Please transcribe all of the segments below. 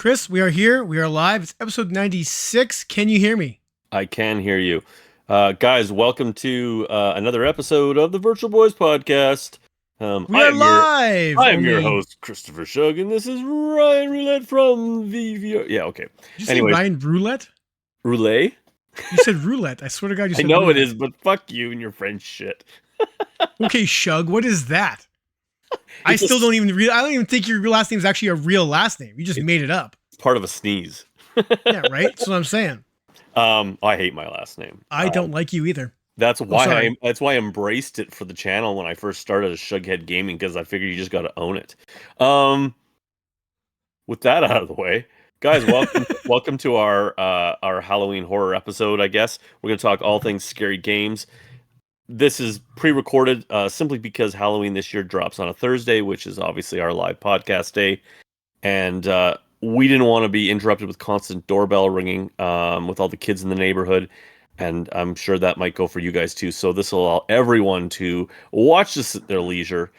Chris, we are here. We are live. It's episode 96. Can you hear me? I can hear you. Guys, welcome to another episode of the Virtual Boys podcast. We are live. I am your host, Christopher Shug, and this is Ryan Roulette from VVR. Yeah, okay. Did you say Ryan Roulette? Roulette? You said roulette. I swear to God, you said I know roulette. It is, but fuck you and your French shit. Okay, Shug, what is that? I don't even think your last name is actually a real last name. You just made it up. It's part of a sneeze. Yeah, right? That's what I'm saying. I hate my last name. I don't like you either. That's why I embraced it for the channel when I first started as Shughead Gaming, because I figured you just got to own it. With that out of the way, guys, welcome to our Halloween horror episode. I guess we're gonna talk all things scary games. This is pre-recorded simply because Halloween this year drops on a Thursday, which is obviously our live podcast day, and we didn't want to be interrupted with constant doorbell ringing with all the kids in the neighborhood. And I'm sure that might go for you guys too. So this will allow everyone to watch this at their leisure.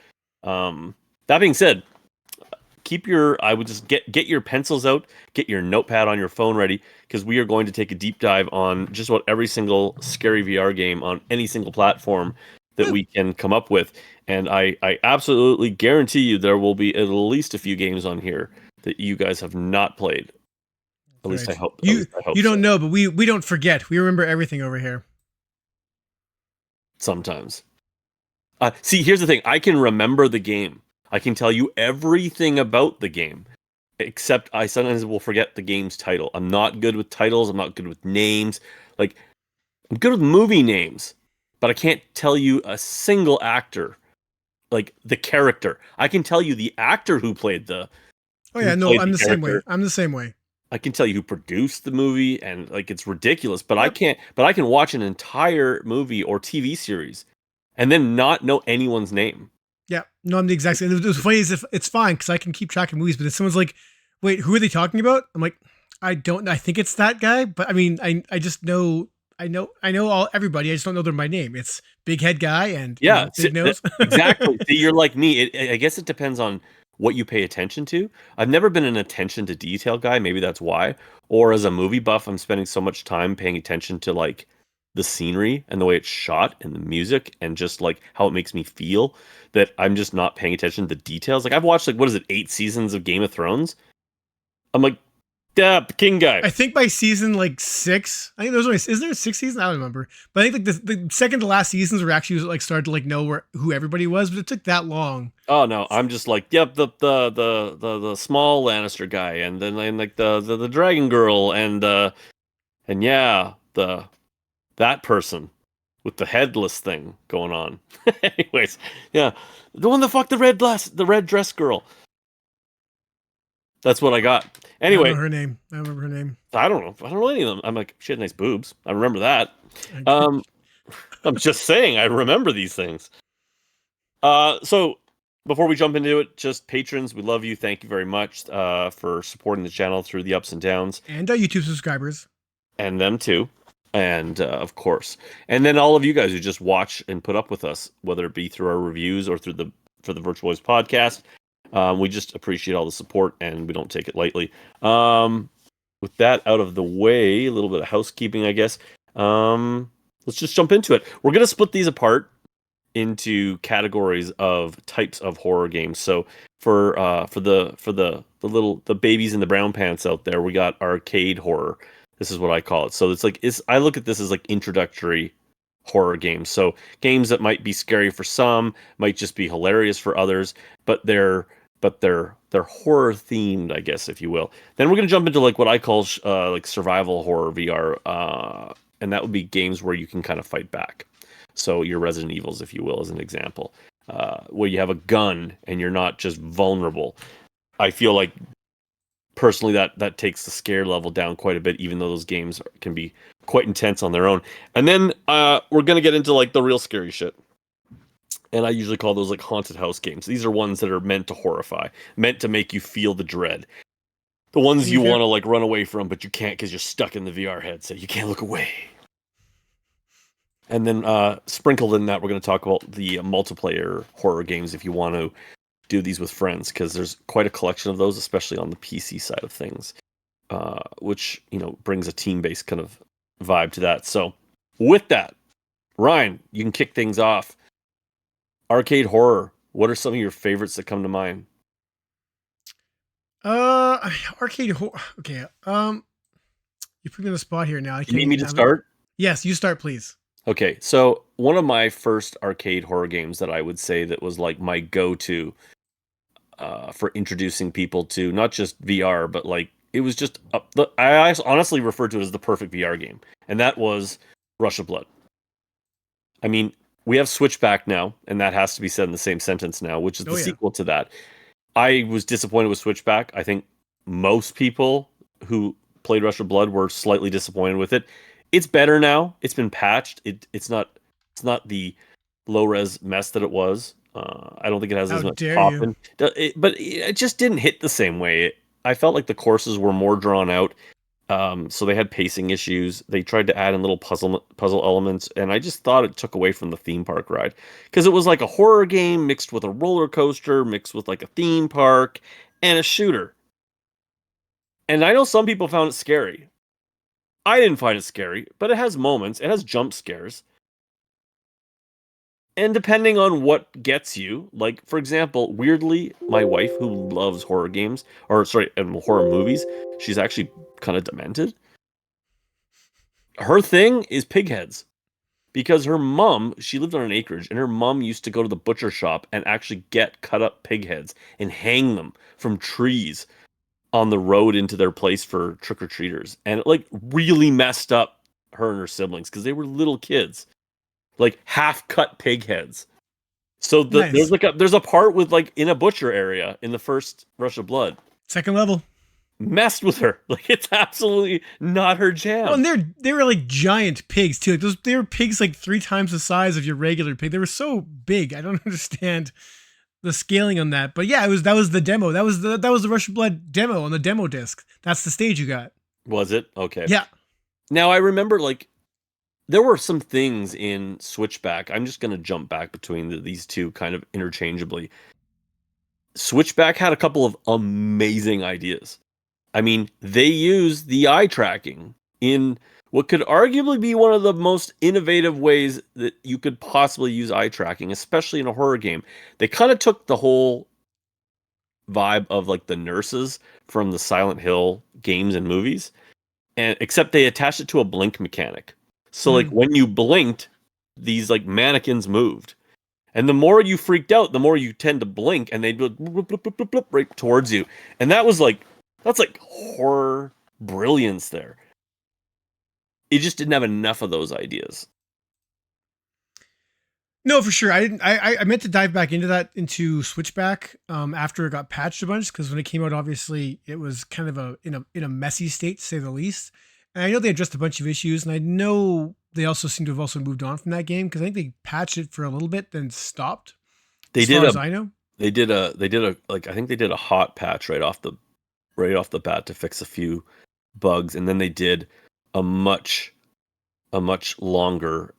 That being said, I would just get your pencils out, get your notepad on your phone ready, because we are going to take a deep dive on just about every single scary VR game on any single platform that we can come up with. And I absolutely guarantee you there will be at least a few games on here that you guys have not played. At least I hope. You don't know, but we don't forget. We remember everything over here. Sometimes. See, here's the thing. I can remember the game. I can tell you everything about the game. Except I sometimes will forget the game's title. I'm not good with titles. I'm not good with names. Like, I'm good with movie names. But I can't tell you a single actor. Like, the character. I can tell you the actor who played the... Oh yeah, no, I'm the same way. I'm the same way. I can tell you who produced the movie, and like it's ridiculous, but I can't. But I can watch an entire movie or TV series, and then not know anyone's name. Yeah, no, I'm the exact same. It was funny as if it's fine because I can keep track of movies, but if someone's like, "Wait, who are they talking about?" I'm like, I don't know. I think it's that guy, but I mean, I just know. I know everybody. I just don't know them by name. It's big head guy and big nose. Exactly. See, you're like me. I guess it depends on what you pay attention to. I've never been an attention to detail guy. Maybe that's why. Or as a movie buff, I'm spending so much time paying attention to like the scenery and the way it's shot and the music and just like how it makes me feel that I'm just not paying attention to the details. Like I've watched 8 seasons of Game of Thrones. I'm like, yeah, King guy. I think by season 6, I think there's only, is there 6 seasons? I don't remember. But I think like the second to last seasons were actually like started to like know who everybody was, but it took that long. Oh no, I'm just like, yep, the small Lannister guy, and then like the dragon girl, and yeah, that person with the headless thing going on. Anyways, yeah, the one that fucked the red dress girl. That's what I got. Anyway, I don't remember her name. I don't know. I don't know any of them. I'm like, she had nice boobs. I remember that. I'm just saying, I remember these things. So before we jump into it, just patrons, we love you. Thank you very much for supporting the channel through the ups and downs. And our YouTube subscribers. And them too. And of course. And then all of you guys who just watch and put up with us, whether it be through our reviews or for the Virtual Boys podcast. We just appreciate all the support, and we don't take it lightly. With that out of the way, a little bit of housekeeping, I guess. Let's just jump into it. We're gonna split these apart into categories of types of horror games. So for the babies in the brown pants out there, we got arcade horror. This is what I call it. So I look at this as like introductory horror games. So games that might be scary for some, might just be hilarious for others, but they're horror themed, I guess, if you will. Then we're gonna jump into like what I call like survival horror VR, and that would be games where you can kind of fight back. So your Resident Evils, if you will, as an example, where you have a gun and you're not just vulnerable. I feel like personally that takes the scare level down quite a bit, even though those games can be quite intense on their own. And then we're gonna get into like the real scary shit. And I usually call those like haunted house games. These are ones that are meant to horrify, meant to make you feel the dread. The ones you want to like run away from, but you can't because you're stuck in the VR headset. You can't look away. And then sprinkled in that, we're going to talk about the multiplayer horror games if you want to do these with friends because there's quite a collection of those, especially on the PC side of things, which brings a team-based kind of vibe to that. So, with that, Ryan, you can kick things off. Arcade horror. What are some of your favorites that come to mind? Arcade horror. Okay. You put me on the spot here now. I You can't need me even. to start? Yes, you start, please. Okay, so one of my first arcade horror games that I would say that was like my go-to for introducing people to not just VR, but like it was just I honestly refer to it as the perfect VR game, and that was Rush of Blood. I mean, we have Switchback now, and that has to be said in the same sentence now, which is the Oh yeah. sequel to that. I was disappointed with Switchback. I think most people who played Rush of Blood were slightly disappointed with it. It's better now. It's been patched. It's not the low res mess that it was. I don't think it has How as much dare pop you? in, but it just didn't hit the same way. I felt like the courses were more drawn out. So they had pacing issues. They tried to add in little puzzle elements, and I just thought it took away from the theme park ride because it was like a horror game mixed with a roller coaster, mixed with like a theme park and a shooter. And I know some people found it scary. I didn't find it scary, but it has moments. It has jump scares. And depending on what gets you, like for example, weirdly, my wife who loves horror games, or sorry, horror movies, she's actually kind of demented. Her thing is pig heads. Because her mom, she lived on an acreage, and her mom used to go to the butcher shop and actually get cut up pig heads and hang them from trees on the road into their place for trick or treaters. And it like really messed up her and her siblings because they were little kids, like half cut pig heads. So there's Nice. like there's a part with like in a butcher area in the first Rush of Blood. Second level. Messed with her. Like it's absolutely not her Oh, jam. and they were like giant pigs too. Like they were pigs like 3 times the size of your regular pig. They were so big. I don't understand the scaling on that. But yeah, that was the demo. That was the Rush of Blood demo on the demo disc. That's the stage you got. Was it? Okay. Yeah. Now I remember like there were some things in Switchback. I'm just going to jump back between these two kind of interchangeably. Switchback had a couple of amazing ideas. I mean, they used the eye tracking in what could arguably be one of the most innovative ways that you could possibly use eye tracking, especially in a horror game. They kind of took the whole vibe of like the nurses from the Silent Hill games and movies, and except they attached it to a blink mechanic. So like Mm. when you blinked, these like mannequins moved. And the more you freaked out, the more you tend to blink and they'd go bloop, bloop, bloop, bloop, bloop, right towards you. And that's like horror brilliance there. It just didn't have enough of those ideas. No, for sure. I didn't. I meant to dive back into Switchback after it got patched a bunch because when it came out, obviously it was kind of in a messy state to say the least. And I know they addressed a bunch of issues, and I know they also seem to have also moved on from that game because I think they patched it for a little bit, then stopped. They As did far a as I know. they did a like I think they did a hot patch right off the bat to fix a few bugs, and then they did a much longer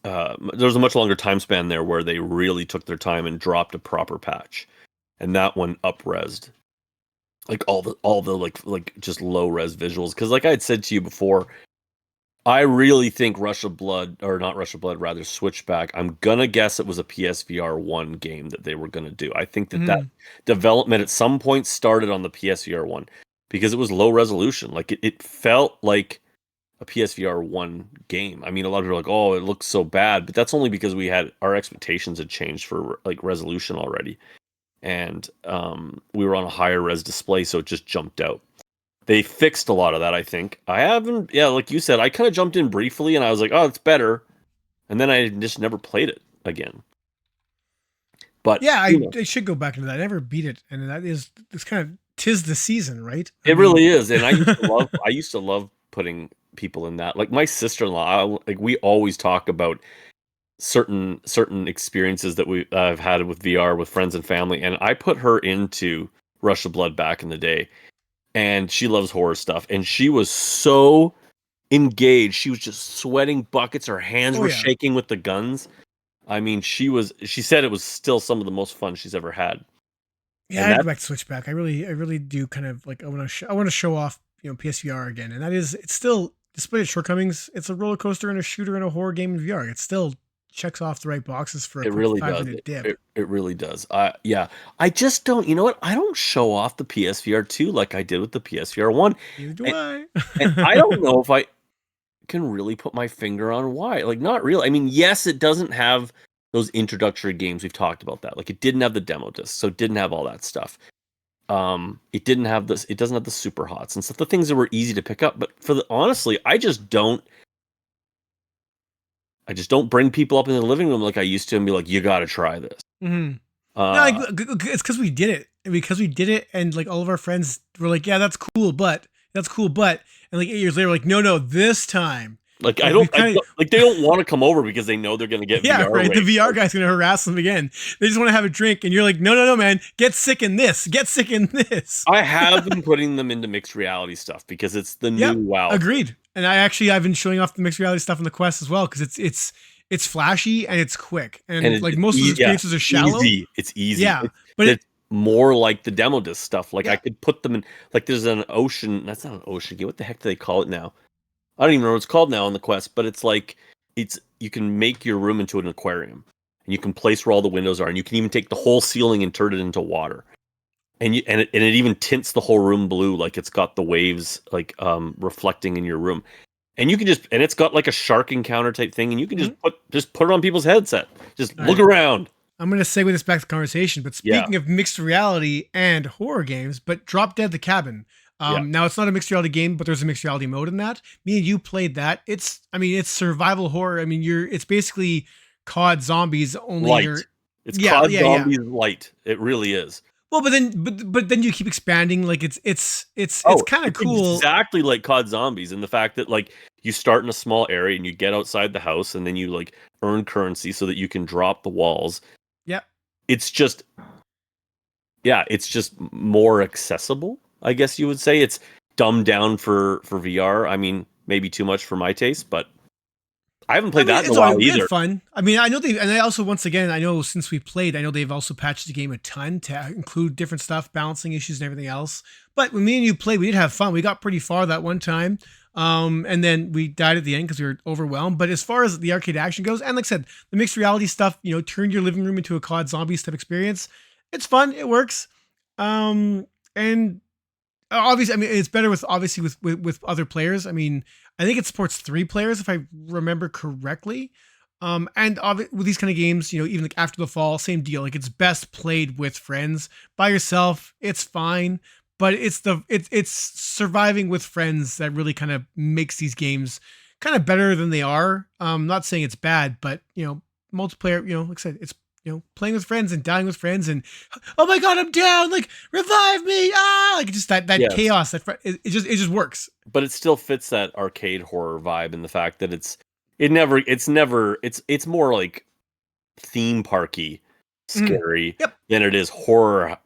there was a much longer time span there where they really took their time and dropped a proper patch, and that one up-resed like all the like just low res visuals because like I had said to you before, I really think Rush of Blood, or not Rush of Blood, rather Switchback. I'm gonna guess it was a PSVR 1 game that they were gonna do. I think that Mm. development at some point started on the PSVR 1 because it was low resolution. Like it felt like a PSVR 1 game. I mean, a lot of people are like, "Oh, it looks so bad," but that's only because we had our expectations had changed for like resolution already, and we were on a higher res display, so it just jumped out. They fixed a lot of that, I think. I haven't, yeah, like you said, I kind of jumped in briefly and I was like, oh, it's better. And then I just never played it again. But, Yeah, I should go back into that. I never beat it, and that is it's kind of tis the season, right? I it mean, really is. And I used to love putting people in that. Like my sister-in-law, like we always talk about certain experiences that I've had with VR with friends and family. And I put her into Rush of Blood back in the day. And she loves horror stuff. And she was so engaged. She was just sweating buckets. Her hands oh were yeah, shaking with the guns. I mean, she said it was still some of the most fun she's ever had. Yeah, And I'd that go back to Switchback. I really do kind of like I want to show off, PSVR again, and that is it's still despite its shortcomings, it's a roller coaster and a shooter and a horror game in VR. It still checks off the right boxes for a it quick really five does. minute dip. It really does. Yeah. I just don't, you know what? I don't show off the PSVR 2 like I did with the PSVR 1. Neither do And, I. and I don't know if I can really put my finger on why. Like, not really. I mean, yes, it doesn't have those introductory games. We've talked about that. Like, it didn't have the demo disc, so it didn't have all that stuff. It didn't have this. It doesn't have the super hots and stuff. The things that were easy to pick up. But honestly, I just don't. I just don't bring people up into the living room like I used to and be like, "You got to try this." No, Uh, it's because we did it, and like all of our friends were like, "Yeah, that's cool, but," and like 8 years later, we're like, "No, this time." like Like we kind of, like they don't want to come over because they know they're going to get yeah, VR right. The raped. VR guy's gonna harass them again. They just want to have a drink, and you're like, no, man, get sick in this, get sick in this. I have been putting them into mixed reality stuff because it's the Yep, new wow. agreed. And I've been showing off the mixed reality stuff on the Quest as well because it's flashy and it's quick, And and like most of the experiences are shallow. easy. It's easy. Yeah, It's, but it's more like the demo disc stuff. Like I yeah, could put them in. Like there's an ocean. That's not an ocean game. What the heck do they call it now? I don't even know what it's called now on the Quest. But it's like you can make your room into an aquarium, and you can place where all the windows are, and you can even take the whole ceiling and turn it into water. And it even tints the whole room blue, like it's got the waves like reflecting in your room. And you can and it's got like a shark encounter type thing, and you can Mhm. just put it on people's headset. Just All look right. around. I'm going to segue this back to the conversation, but Yeah. speaking of mixed reality and horror games, but Drop Dead the Cabin. Yeah. Now it's not a mixed reality game, but there's a mixed reality mode in that. Me and you played that. It's survival horror. I mean, it's basically COD zombies, only Light. you're, It's yeah, COD yeah, yeah. Zombies light. It really is. Well, but then you keep expanding. Like it's kind of It's cool. exactly like COD Zombies, and the fact that like you start in a small area and you get outside the house, and then you like earn currency so that you can drop the walls. Yep. It's just, yeah, it's just more accessible. I guess you would say it's dumbed down for VR. I mean, maybe too much for my taste, but I haven't played that in a while We either. had fun. I mean, I know and I also, once again, I know since we played, I know they've also patched the game a ton to include different stuff, balancing issues and everything else. But when me and you played, we did have fun. We got pretty far that one time. And then we died at the end because we were overwhelmed. But as far as the arcade action goes, and like I said, the mixed reality stuff, turn your living room into a COD Zombies type experience. It's fun. It works. And obviously, I mean, it's better with other players. I mean, I think it supports 3 players if I remember correctly. And with these kind of games, even like After the Fall, same deal. Like it's best played with friends. By yourself, it's fine, but it's surviving with friends that really kind of makes these games kind of better than they are. Not saying it's bad, but multiplayer. Like I said, it's playing with friends and dying with friends and, oh my God, I'm down, like revive me, like just that Yes. chaos it just works. But it still fits that arcade horror vibe in the fact that it's more like theme parky scary Yep. than it is horror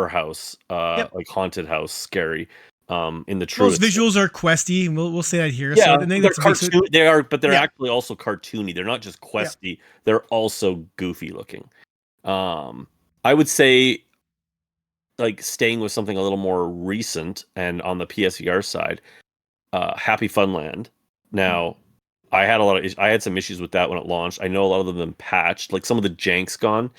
house Yep. like haunted house scary in the Most truest. visuals are questy, and we'll say that here. Yeah, So I think they're that's a big- cartoon. They are, but they're Yeah. actually also cartoony. They're not just questy. They're also goofy looking. I would say, like staying with something a little more recent and on the PSVR side, Happy Funland. Now, I had some issues with that when it launched. I know a lot of them have been patched. Like some of the jank's gone.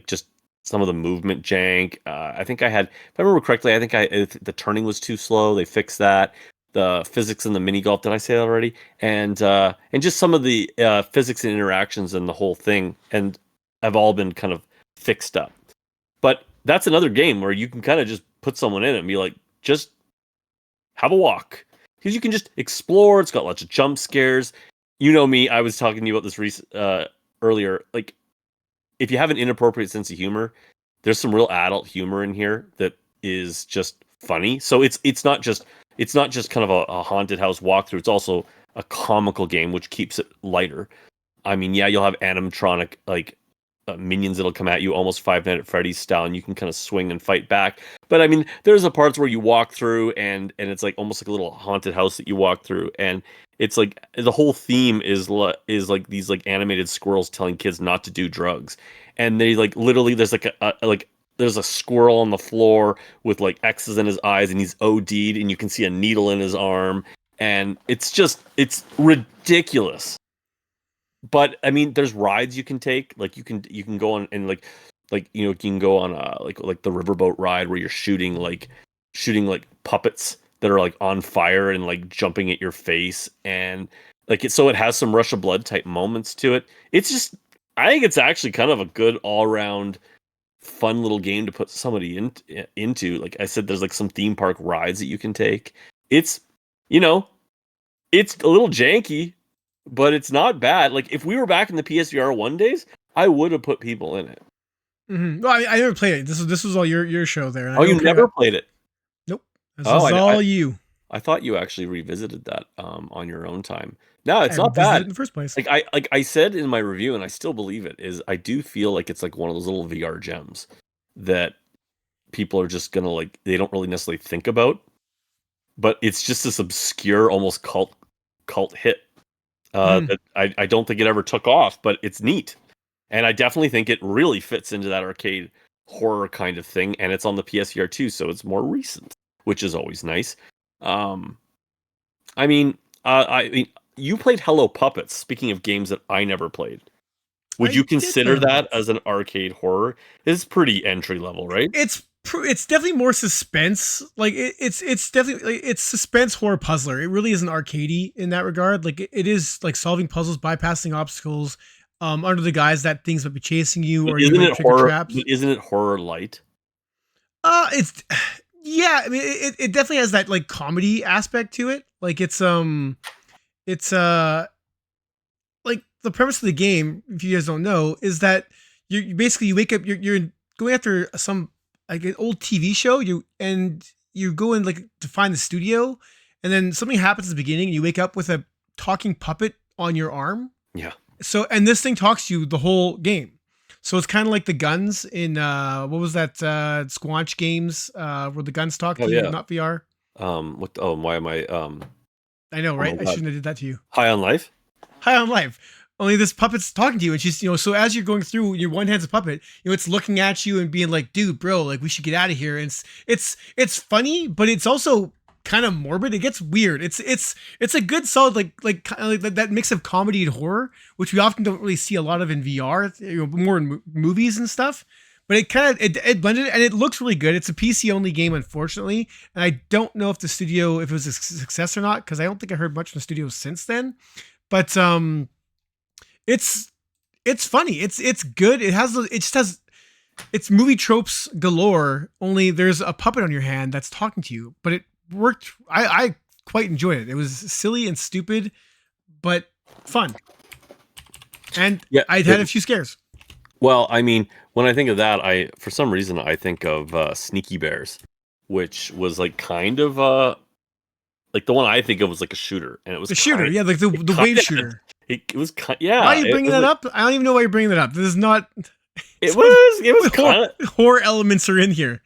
Just some of the movement jank. I think if I remember correctly, the turning was too slow. They fixed that. The physics in the mini golf. Did I say that already? And just some of the physics and interactions and the whole thing, and have all been kind of fixed up. But that's another game where you can kind of just put someone in it and be like, just have a walk. Because you can just explore. It's got lots of jump scares. You know me. I was talking to you about this earlier. Like, if you have an inappropriate sense of humor, there's some real adult humor in here that is just funny. So it's not just kind of a haunted house walkthrough. It's also a comical game, which keeps it lighter. I mean, yeah, you'll have animatronic like minions that'll come at you almost Five Nights at Freddy's style, and you can kind of swing and fight back. But I mean, there's a parts where you walk through, and it's like almost like a little haunted house that you walk through, and it's like the whole theme is like these like animated squirrels telling kids not to do drugs, and they like literally there's like there's a squirrel on the floor with like X's in his eyes, and he's OD'd, and you can see a needle in his arm, and it's ridiculous. But I mean, there's rides you can take. Like you can go on and you can go on like the riverboat ride where you're shooting like puppets that are like on fire and like jumping at your face, and like it has some Rush of Blood type moments to it. It's just I think it's actually kind of a good all around fun little game to put somebody into. Like I said, there's like some theme park rides that you can take. It's it's a little janky, but it's not bad. Like if we were back in the PSVR 1 days, I would have put people in it. Mm-hmm. Well, I never played it. This was all your show there. Oh, you never played it? Nope. This was all you. I thought you actually revisited that on your own time. No, it's I not bad in the first place. Like I said in my review, and I still believe it, is I do feel like it's like one of those little VR gems that people are just gonna like they don't really necessarily think about, but it's just this obscure, almost cult hit that I don't think it ever took off, but it's neat, and I definitely think it really fits into that arcade horror kind of thing, and it's on the PSVR 2, so it's more recent, which is always nice. I mean, you played Hello Puppets. Speaking of games that I never played, would you consider that as an arcade horror? It's pretty entry level, right? It's definitely more suspense. Like it's definitely it's suspense horror puzzler. It really isn't arcadey in that regard. Like it is like solving puzzles, bypassing obstacles, under the guise that things might be chasing you, or isn't you it horror? Traps. Isn't it horror light? It's yeah. I mean, it definitely has that like comedy aspect to it. Like it's like the premise of the game, if you guys don't know, is that you basically you wake up, you're going after some like an old TV show, you go in like to find the studio, and then something happens at the beginning, and you wake up with a talking puppet on your arm. Yeah. So and this thing talks to you the whole game. So it's kind of like the guns in what was that Squanch games where the guns talk to you, not VR. Why am I I know, right? I shouldn't have did that to you. High on Life? High on Life. Only this puppet's talking to you, and she's, so as you're going through, your one hand's a puppet, it's looking at you and being like, dude, bro, like we should get out of here. And it's funny, but it's also kind of morbid. It gets weird. It's a good solid like kind of like that mix of comedy and horror, which we often don't really see a lot of in VR, more in movies and stuff. But it kind of it blended, and it looks really good. It's a PC only game, unfortunately, and I don't know if the studio, if it was a success or not, because I don't think I heard much from the studio since then. But it's funny. It's good. It just has it's movie tropes galore. Only there's a puppet on your hand that's talking to you. But it worked. I quite enjoyed it. It was silly and stupid, but fun. And yeah, I had a few scares. Well, I mean, when I think of that, for some reason I think of Sneaky Bears, which was like kind of like the one I think of was like a shooter, and it was the shooter, yeah, like the wave shooter. It was yeah. Why are you bringing that up? I don't even know why you're bringing that up. This is not. It was horror elements are in here.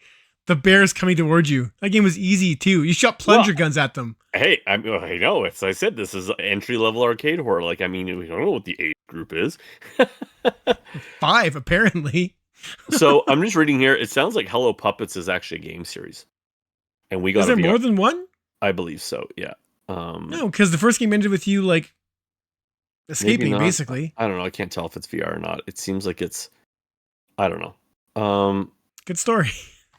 The bears coming towards you. That game was easy too. You shot plunger guns at them. Hey, I know. As I said, this is entry level arcade horror. Like, I mean, we don't know what the age group is. 5 apparently. So I'm just reading here. It sounds like Hello Puppets is actually a game series, and we got. Is there more than one? I believe so. Yeah. No, because the first game ended with you like escaping, basically. I don't know. I can't tell if it's VR or not. It seems like it's. I don't know. Good story.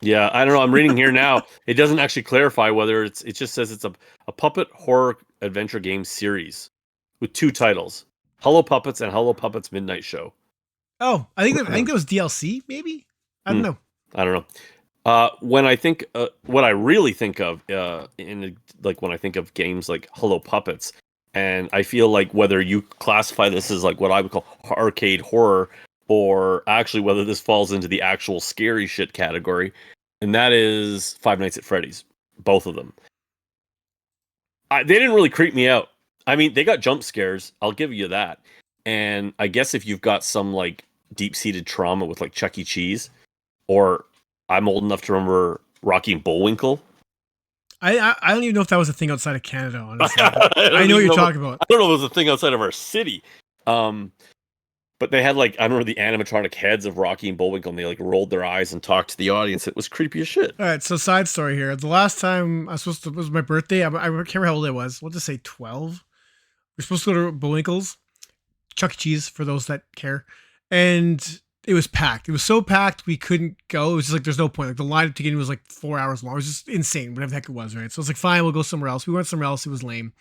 Yeah, I don't know. I'm reading here now. It doesn't actually clarify whether it just says it's a puppet horror adventure game series with 2 titles: Hello Puppets and Hello Puppets Midnight Show. Oh, I think that was DLC. Maybe I don't know. I don't know. When I think, what I really think of, when I think of games like Hello Puppets, and I feel like whether you classify this as like what I would call arcade horror, or actually whether this falls into the actual scary shit category, and that is Five Nights at Freddy's. Both of them. They didn't really creep me out. I mean, they got jump scares. I'll give you that. And I guess if you've got some like deep-seated trauma with like Chuck E. Cheese, or I'm old enough to remember Rocky and Bullwinkle. I don't even know if that was a thing outside of Canada, honestly. But I I don't know what even you're know. talking about. I don't know if it was a thing outside of our city. But they had like I remember the animatronic heads of Rocky and Bullwinkle, and they like rolled their eyes and talked to the audience. It was creepy as shit. All right, so side story here. The last time I was supposed to, it was my birthday. I can't remember how old I was. We'll just say 12. We're supposed to go to Bullwinkle's, Chuck E. Cheese for those that care. And it was packed. It was so packed we couldn't go. It was just like there's no point. Like the line to get in was like 4 hours long. It was just insane, whatever the heck it was, right? So it's like fine, we'll go somewhere else. We went somewhere else. It was lame.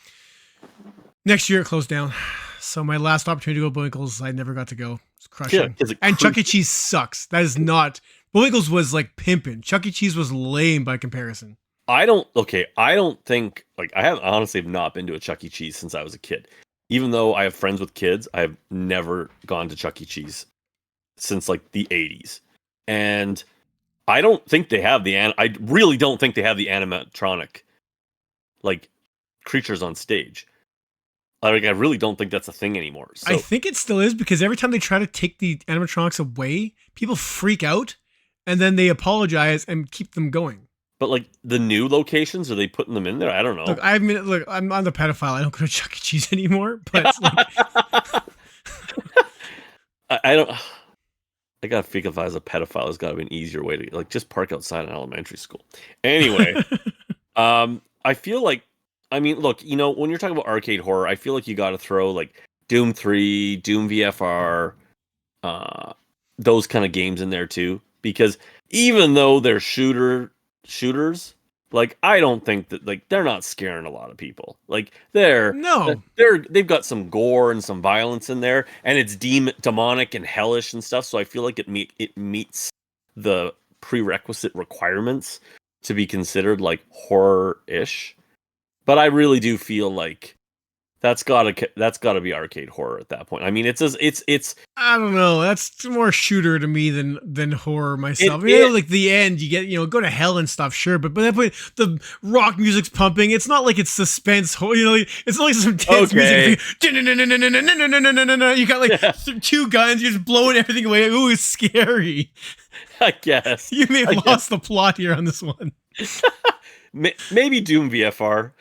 Next year it closed down. So my last opportunity to go to Bullwinkle's, I never got to go. It's crushing. Yeah, and Chuck E. Cheese sucks. That is not. Bullwinkle's was like pimping. Chuck E. Cheese was lame by comparison. I don't think like I have honestly have not been to a Chuck E. Cheese since I was a kid. Even though I have friends with kids, I have never gone to Chuck E. Cheese since like the 80s. And I don't think they have I really don't think they have the animatronic like creatures on stage. Like I really don't think that's a thing anymore. So I think it still is because every time they try to take the animatronics away, people freak out and then they apologize and keep them going. but like the new locations, are they putting them in there? I don't know. Look, I'm on the pedophile. I don't go to Chuck E. Cheese anymore, but like, I don't. I gotta think if I was a pedophile, there's gotta be an easier way to like just park outside an elementary school. Anyway, I feel like, I mean, look, when you're talking about arcade horror, I feel like you got to throw like Doom 3, Doom VFR, those kind of games in there too, because even though they're shooters, like I don't think that like they're not scaring a lot of people. Like no. they've got some gore and some violence in there, and it's demonic and hellish and stuff. So I feel like it meets the prerequisite requirements to be considered like horror-ish. But I really do feel like that's gotta be arcade horror at that point. I mean, it's I don't know. That's more shooter to me than horror myself. Like the end, you get go to hell and stuff, sure. But by that point, the rock music's pumping. It's not like it's suspense. It's not like some tense music. You got like two guns. You're just blowing everything away. Ooh, it's scary. I guess You may have lost the plot here on this one. Maybe Doom VFR.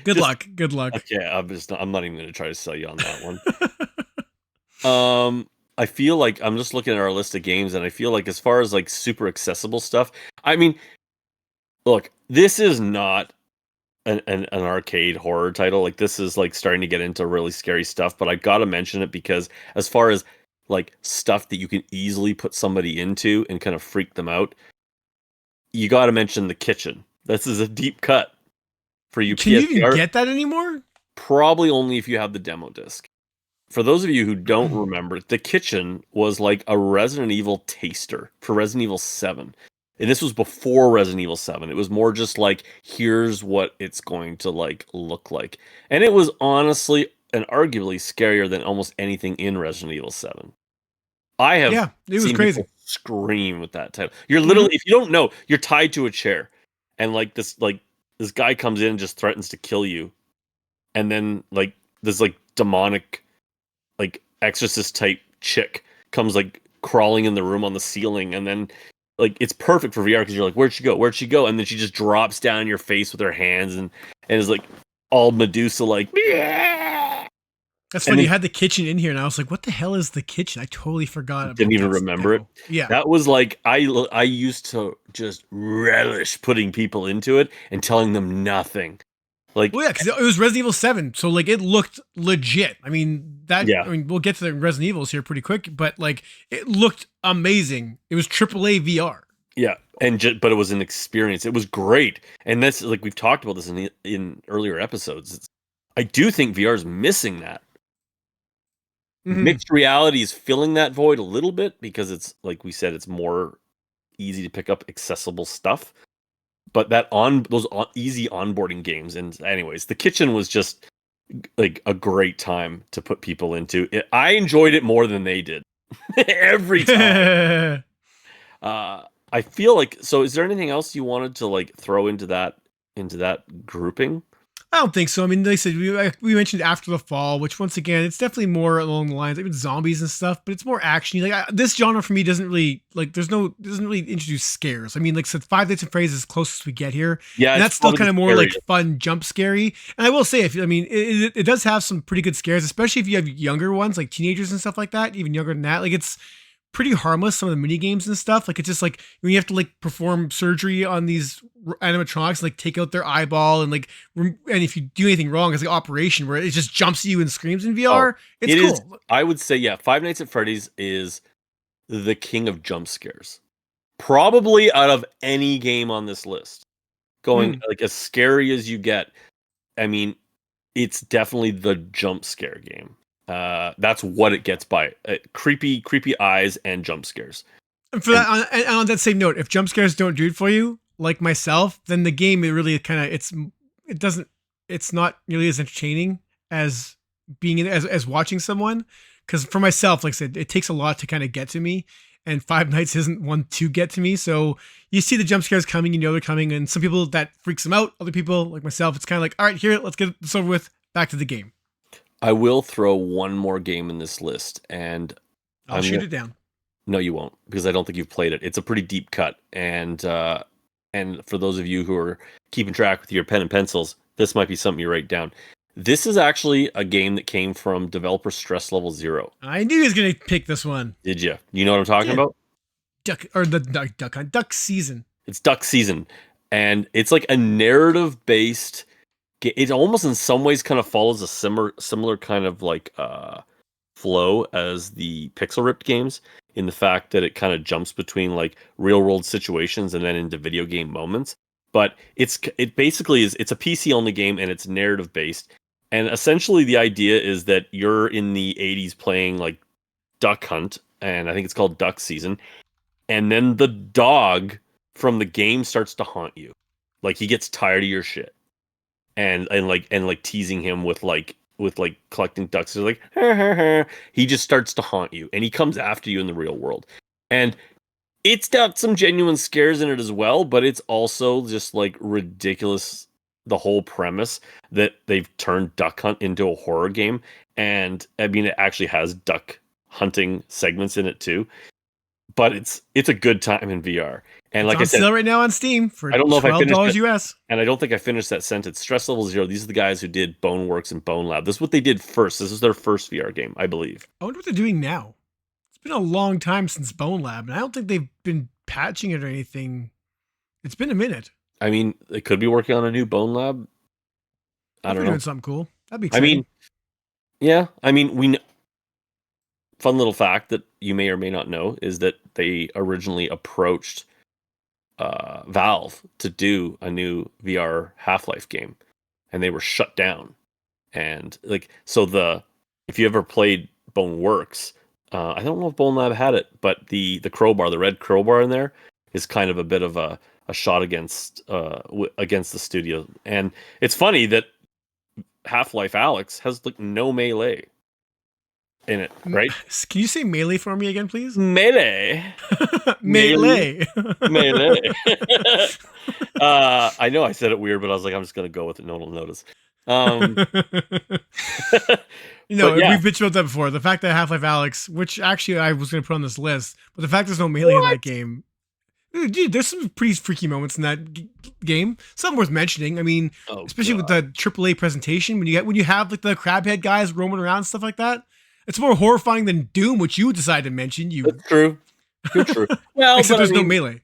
Good luck. Okay, I'm not even going to try to sell you on that one. I feel like I'm just looking at our list of games, and I feel like as far as like super accessible stuff, I mean, look, this is not an arcade horror title. Like this is like starting to get into really scary stuff, but I got to mention it because as far as like stuff that you can easily put somebody into and kind of freak them out, you got to mention The Kitchen. This is a deep cut for you. Can you even get that anymore? Probably only if you have the demo disc. For those of you who don't remember, The Kitchen was like a Resident Evil taster for Resident Evil 7. And this was before Resident Evil 7. It was more just like, here's what it's going to like look like. And it was honestly and arguably scarier than almost anything in Resident Evil 7. I have it was crazy. Scream with that title. You're literally, if you don't know, you're tied to a chair. And this guy comes in and just threatens to kill you. And then like this like demonic like exorcist type chick comes like crawling in the room on the ceiling, and then like it's perfect for VR because you're like, where'd she go? And then she just drops down in your face with her hands and is like all Medusa like, yeah. That's funny. You had The Kitchen in here, and I was like, "What the hell is The Kitchen?" I totally forgot. About Didn't even remember it. Yeah, that was like I used to just relish putting people into it and telling them nothing. Like, well, yeah, because it was Resident Evil 7, so like it looked legit. I mean, I mean, we'll get to the Resident Evils here pretty quick, but like it looked amazing. It was AAA VR. Yeah, but it was an experience. It was great, and that's like we've talked about this in earlier episodes. I do think VR is missing that. Mm-hmm. Mixed reality is filling that void a little bit because it's like we said, it's more easy to pick up accessible stuff. But those easy onboarding games, and anyways, The Kitchen was just like a great time to put people into. I enjoyed it more than they did every time. I feel like, so is there anything else you wanted to like throw into that grouping? I don't think so. I mean, they said we mentioned After the Fall, which once again, it's definitely more along the lines like with zombies and stuff, but it's more actiony. Like this genre for me doesn't really like. Doesn't really introduce scares. I mean, like I said, Five Nights at Freddy's is the closest we get here, Yeah, and it's that's still probably kind the of more like scariest. fun jump scary. And I will say, if I mean, it does have some pretty good scares, especially if you have younger ones like teenagers and stuff like that, even younger than that. Like it's pretty harmless, some of the mini games and stuff. Like it's just like when you have to like perform surgery on these animatronics, like take out their eyeball and like and if you do anything wrong, it's like operation where it just jumps at you and screams in Oh, VR. It's it is. cool. I would say, yeah, Five Nights at Freddy's is the king of jump scares. Probably out of any game on this list, going Mm. like as scary as you get. I mean, it's definitely the jump scare game. That's what it gets by. Creepy eyes and jump scares. And for And that, and on that same note, if jump scares don't do it for you, like myself, then the game it really kind of it doesn't it's not nearly as entertaining as being in as watching someone. Because for myself, like I said, it takes a lot to kind of get to me, and Five Nights isn't one to get to me. So you see the jump scares coming, you know they're coming, and some people that freaks them out. Other people, like myself, it's kind of like, all right, here, let's get this over with. Back to the game. I will throw one more game in this list, and I'll shoot it down. no, you won't, because I don't think you've played it. It's a pretty deep cut, and for those of you who are keeping track with your pen and pencils, this might be something you write down. This is actually a game that came from developer Stress Level Zero. I knew he was gonna pick this one. Did you? You know what I'm talking about? Duck or the duck hunt, duck season. It's Duck Season, and it's like a narrative based. It almost in some ways kind of follows a similar kind of like flow as the Pixel Ripped games, in the fact that it kind of jumps between like real world situations and then into video game moments. But it basically is it's a PC only game, and it's narrative based. And essentially the idea is that you're in the 80s playing like Duck Hunt, and I think it's called Duck Season. And then the dog from the game starts to haunt you. Like he gets tired of your shit. And teasing him with collecting ducks. So like he just starts to haunt you, and he comes after you in the real world. And it's got some genuine scares in it as well, but it's also just like ridiculous. The whole premise that they've turned Duck Hunt into a horror game, and I mean it actually has duck hunting segments in it too. But it's a good time in VR. And It's like on I said, sale right now on Steam for I don't know if I finished $12 it, US. and I don't think I finished that sentence. Stress Level Zero. These are the guys who did Boneworks and Bone Lab. This is what they did first. This is their first VR game, I believe. I wonder what they're doing now. It's been a long time since Bone Lab, and I don't think they've been patching it or anything. It's been a minute. I mean, they could be working on a new Bone Lab. I If don't they're know. doing something cool. That'd be I exciting. mean, yeah. I mean, fun little fact that you may or may not know is that they originally approached Valve to do a new VR Half-Life game, and they were shut down. And like, if you ever played Boneworks, I don't know if Bone Lab had it, but the crowbar, the red crowbar in there, is kind of a bit of a shot against against the studio. And it's funny that Half-Life Alex has like no melee in it, right? Can you say melee for me again, please? Melee. Melee. Melee. I know I said it weird, but I was like, I'm just gonna go with it. No one will notice. You know, yeah. we've bitched about that before. The fact that Half-Life Alex, which actually I was going to put on this list, but the fact there's no melee in that game. Dude, there's some pretty freaky moments in that game. Some worth mentioning. I mean, especially with the AAA presentation, when you have like the crabhead guys roaming around and stuff like that. It's more horrifying than Doom, which you decided to mention. That's true. You're true. Well, except there's no melee.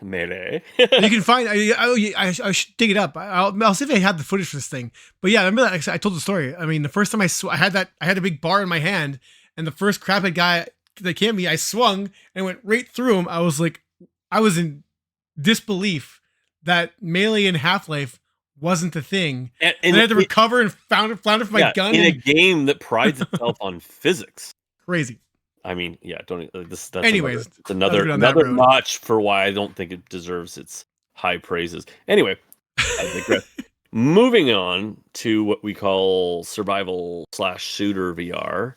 Melee. You can find. I should dig it up. I'll see if I had the footage for this thing. But yeah, I remember that I told the story. I mean, the first time I had a big bar in my hand, and the first crabhead guy that came at me, I swung and went right through him. I was in disbelief that melee in Half-Life wasn't the thing. And I had to recover and flounder for my gun. In a game that prides itself on physics. Crazy. I mean, yeah, don't this. That's anyways, another notch for why I don't think it deserves its high praises. Anyway, I digress. Moving on to what we call survival/shooter VR.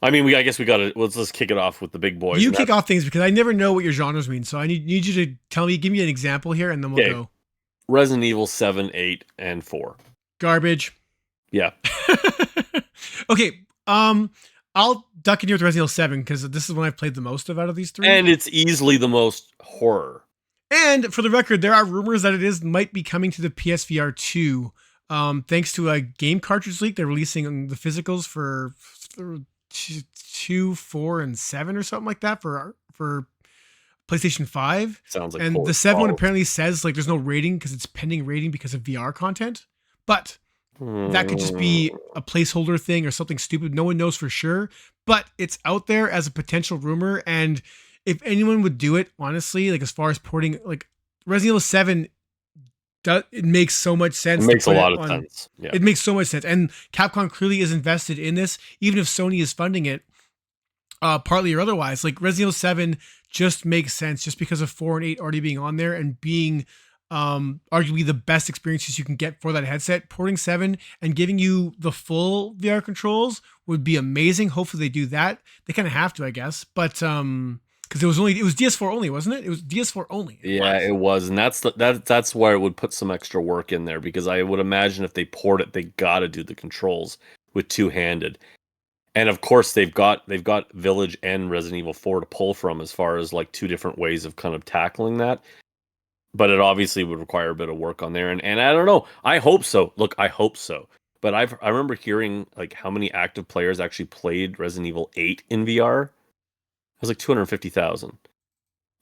I mean, I guess we gotta let's just kick it off with the big boys. You kick off things because I never know what your genres mean. So I need you to give me an example here, and then we'll go. Resident Evil 7, 8, and 4. Garbage. Yeah. Okay. I'll duck in here with Resident Evil 7 because this is one I've played the most of out of these three. And it's easily the most horror. And for the record, there are rumors that it might be coming to the PSVR 2. Thanks to a game cartridge leak, they're releasing the physicals for 2, 4, and 7 or something like that for PlayStation 5. Sounds like and the 7 one apparently says like there's no rating because it's pending rating because of VR content. But that could just be a placeholder thing or something stupid. No one knows for sure, but it's out there as a potential rumor. And if anyone would do it, honestly, like as far as porting, like Resident Evil 7, it makes so much sense. It makes a lot of sense. Yeah. It makes so much sense. And Capcom clearly is invested in this, even if Sony is funding it, partly or otherwise. Like Resident Evil 7 just makes sense just because of 4 and 8 already being on there and being arguably the best experiences you can get for that headset. Porting 7 and giving you the full VR controls would be amazing. Hopefully they do that. They kind of have to, I guess. But because it was DS4 only, wasn't it? It was DS4 only. Yeah, it was, and that's where it would put some extra work in there, because I would imagine if they port it, they got to do the controls with two-handed. And of course, they've got Village and Resident Evil 4 to pull from as far as like two different ways of kind of tackling that. But it obviously would require a bit of work on there, and I don't know. I hope so. Look, I hope so. But I remember hearing like how many active players actually played Resident Evil 8 in VR. It was like 250,000.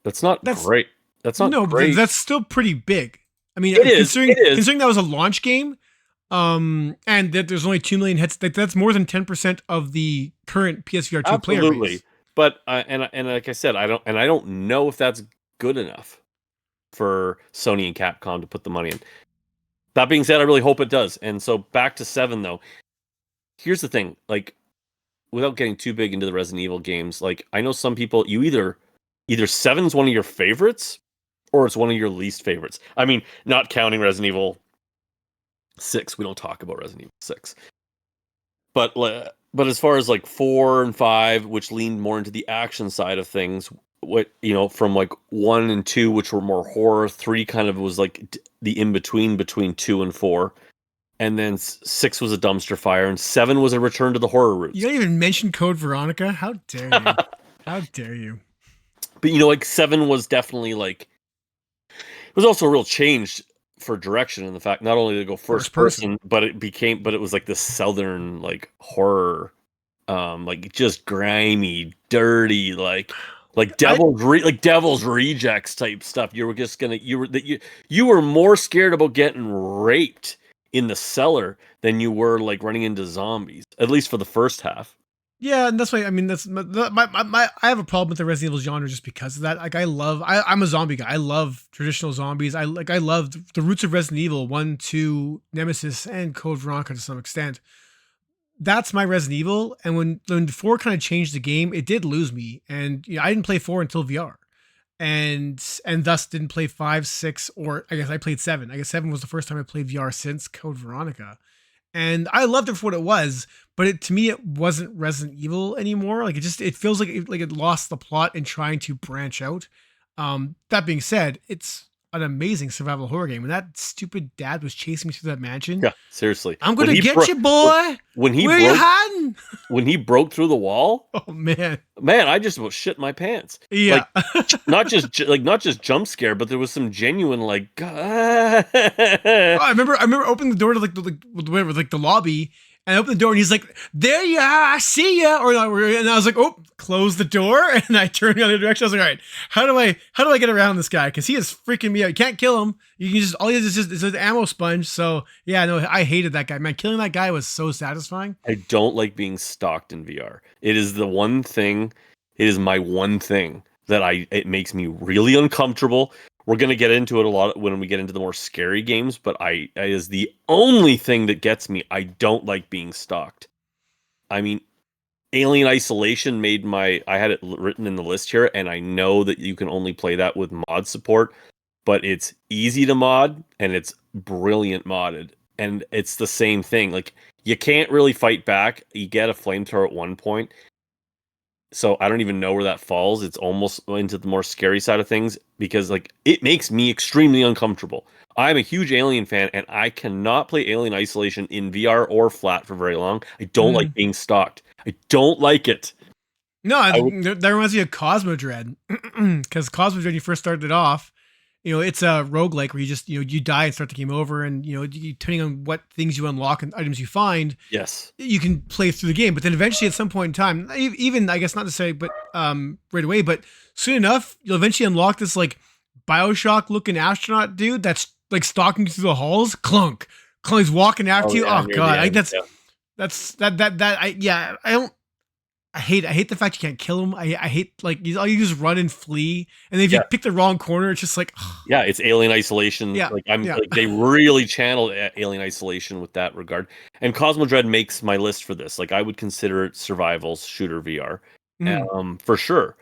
That's great. That's not great. But that's still pretty big. I mean, it is. Considering that was a launch game, and that there's only 2 million heads, that's more than 10% of the current PSVR 2 player base. But and like I said, I don't know if that's good enough for Sony and Capcom to put the money in. That being said, I really hope it does. And so back to 7 though. Here's the thing, like, without getting too big into the Resident Evil games, like I know some people, you either 7's one of your favorites or it's one of your least favorites. I mean, not counting Resident Evil 6. We don't talk about Resident Evil 6. But as far as like 4 and 5, which leaned more into the action side of things, from like 1 and 2, which were more horror, 3 kind of was like the in-between 2 and 4. And then 6 was a dumpster fire, and 7 was a return to the horror roots. You don't even mention Code Veronica? How dare you? How dare you? But like 7 was definitely like, it was also a real change for direction in the fact not only did it go first person, but it was like this southern like horror, like just grimy, dirty, like Devil's Rejects type stuff. You were more scared about getting raped in the cellar than you were like running into zombies, at least for the first half. Yeah, and that's why, I mean, that's I have a problem with the Resident Evil genre just because of that. Like, I'm a zombie guy. I love traditional zombies. I love the roots of Resident Evil 1, 2, Nemesis, and Code Veronica to some extent. That's my Resident Evil. And when 4 kind of changed the game, it did lose me. And I didn't play 4 until VR. And thus didn't play 5, 6, or I guess I played 7. I guess 7 was the first time I played VR since Code Veronica. And I loved it for what it was, but to me, it wasn't Resident Evil anymore. Like it feels like it lost the plot in trying to branch out. That being said, it's an amazing survival horror game. When that stupid dad was chasing me through that mansion, yeah, seriously, I'm gonna get you, boy. Where are you hiding? When he broke through the wall, oh man, I just about shit my pants. Yeah, like, not just jump scare, but there was some genuine like. I remember opening the door to like the lobby. And I opened the door and he's like, "There you are, I see ya." And I was like, "Oh, close the door." And I turned the other direction. I was like, "All right, how do I get around this guy? Because he is freaking me out. You can't kill him. You can just, all he is an ammo sponge." So yeah, no, I hated that guy. Man, killing that guy was so satisfying. I don't like being stalked in VR. It is the one thing. It is my one thing that it makes me really uncomfortable. We're going to get into it a lot when we get into the more scary games, but it is the only thing that gets me. I don't like being stalked. I mean, Alien Isolation I had it written in the list here, and I know that you can only play that with mod support, but it's easy to mod, and it's brilliant modded. And it's the same thing. Like, you can't really fight back. You get a flamethrower at one point. So I don't even know where that falls. It's almost into the more scary side of things because like it makes me extremely uncomfortable. I'm a huge Alien fan and I cannot play Alien Isolation in VR or flat for very long. I don't like being stalked. I don't like it. No, that reminds me of Cosmodread. Because Cosmodread, when you first started off, it's a roguelike where you just, you die and start the game over. And, depending on what things you unlock and items you find, Yes, you can play through the game. But then eventually at some point in time, even, I guess not necessarily, but right away, but soon enough, you'll eventually unlock this like Bioshock looking astronaut dude that's like stalking you through the halls. Clunk. Clunk's walking after you. yeah, Oh, God. I think yeah. I hate the fact you can't kill him. I hate like all you just run and flee, and then if you pick the wrong corner, it's just like yeah, it's Alien Isolation. Yeah, Like yeah. like they really channeled Alien Isolation with that regard. And Cosmodread makes my list for this. Like I would consider it survival shooter VR, for sure.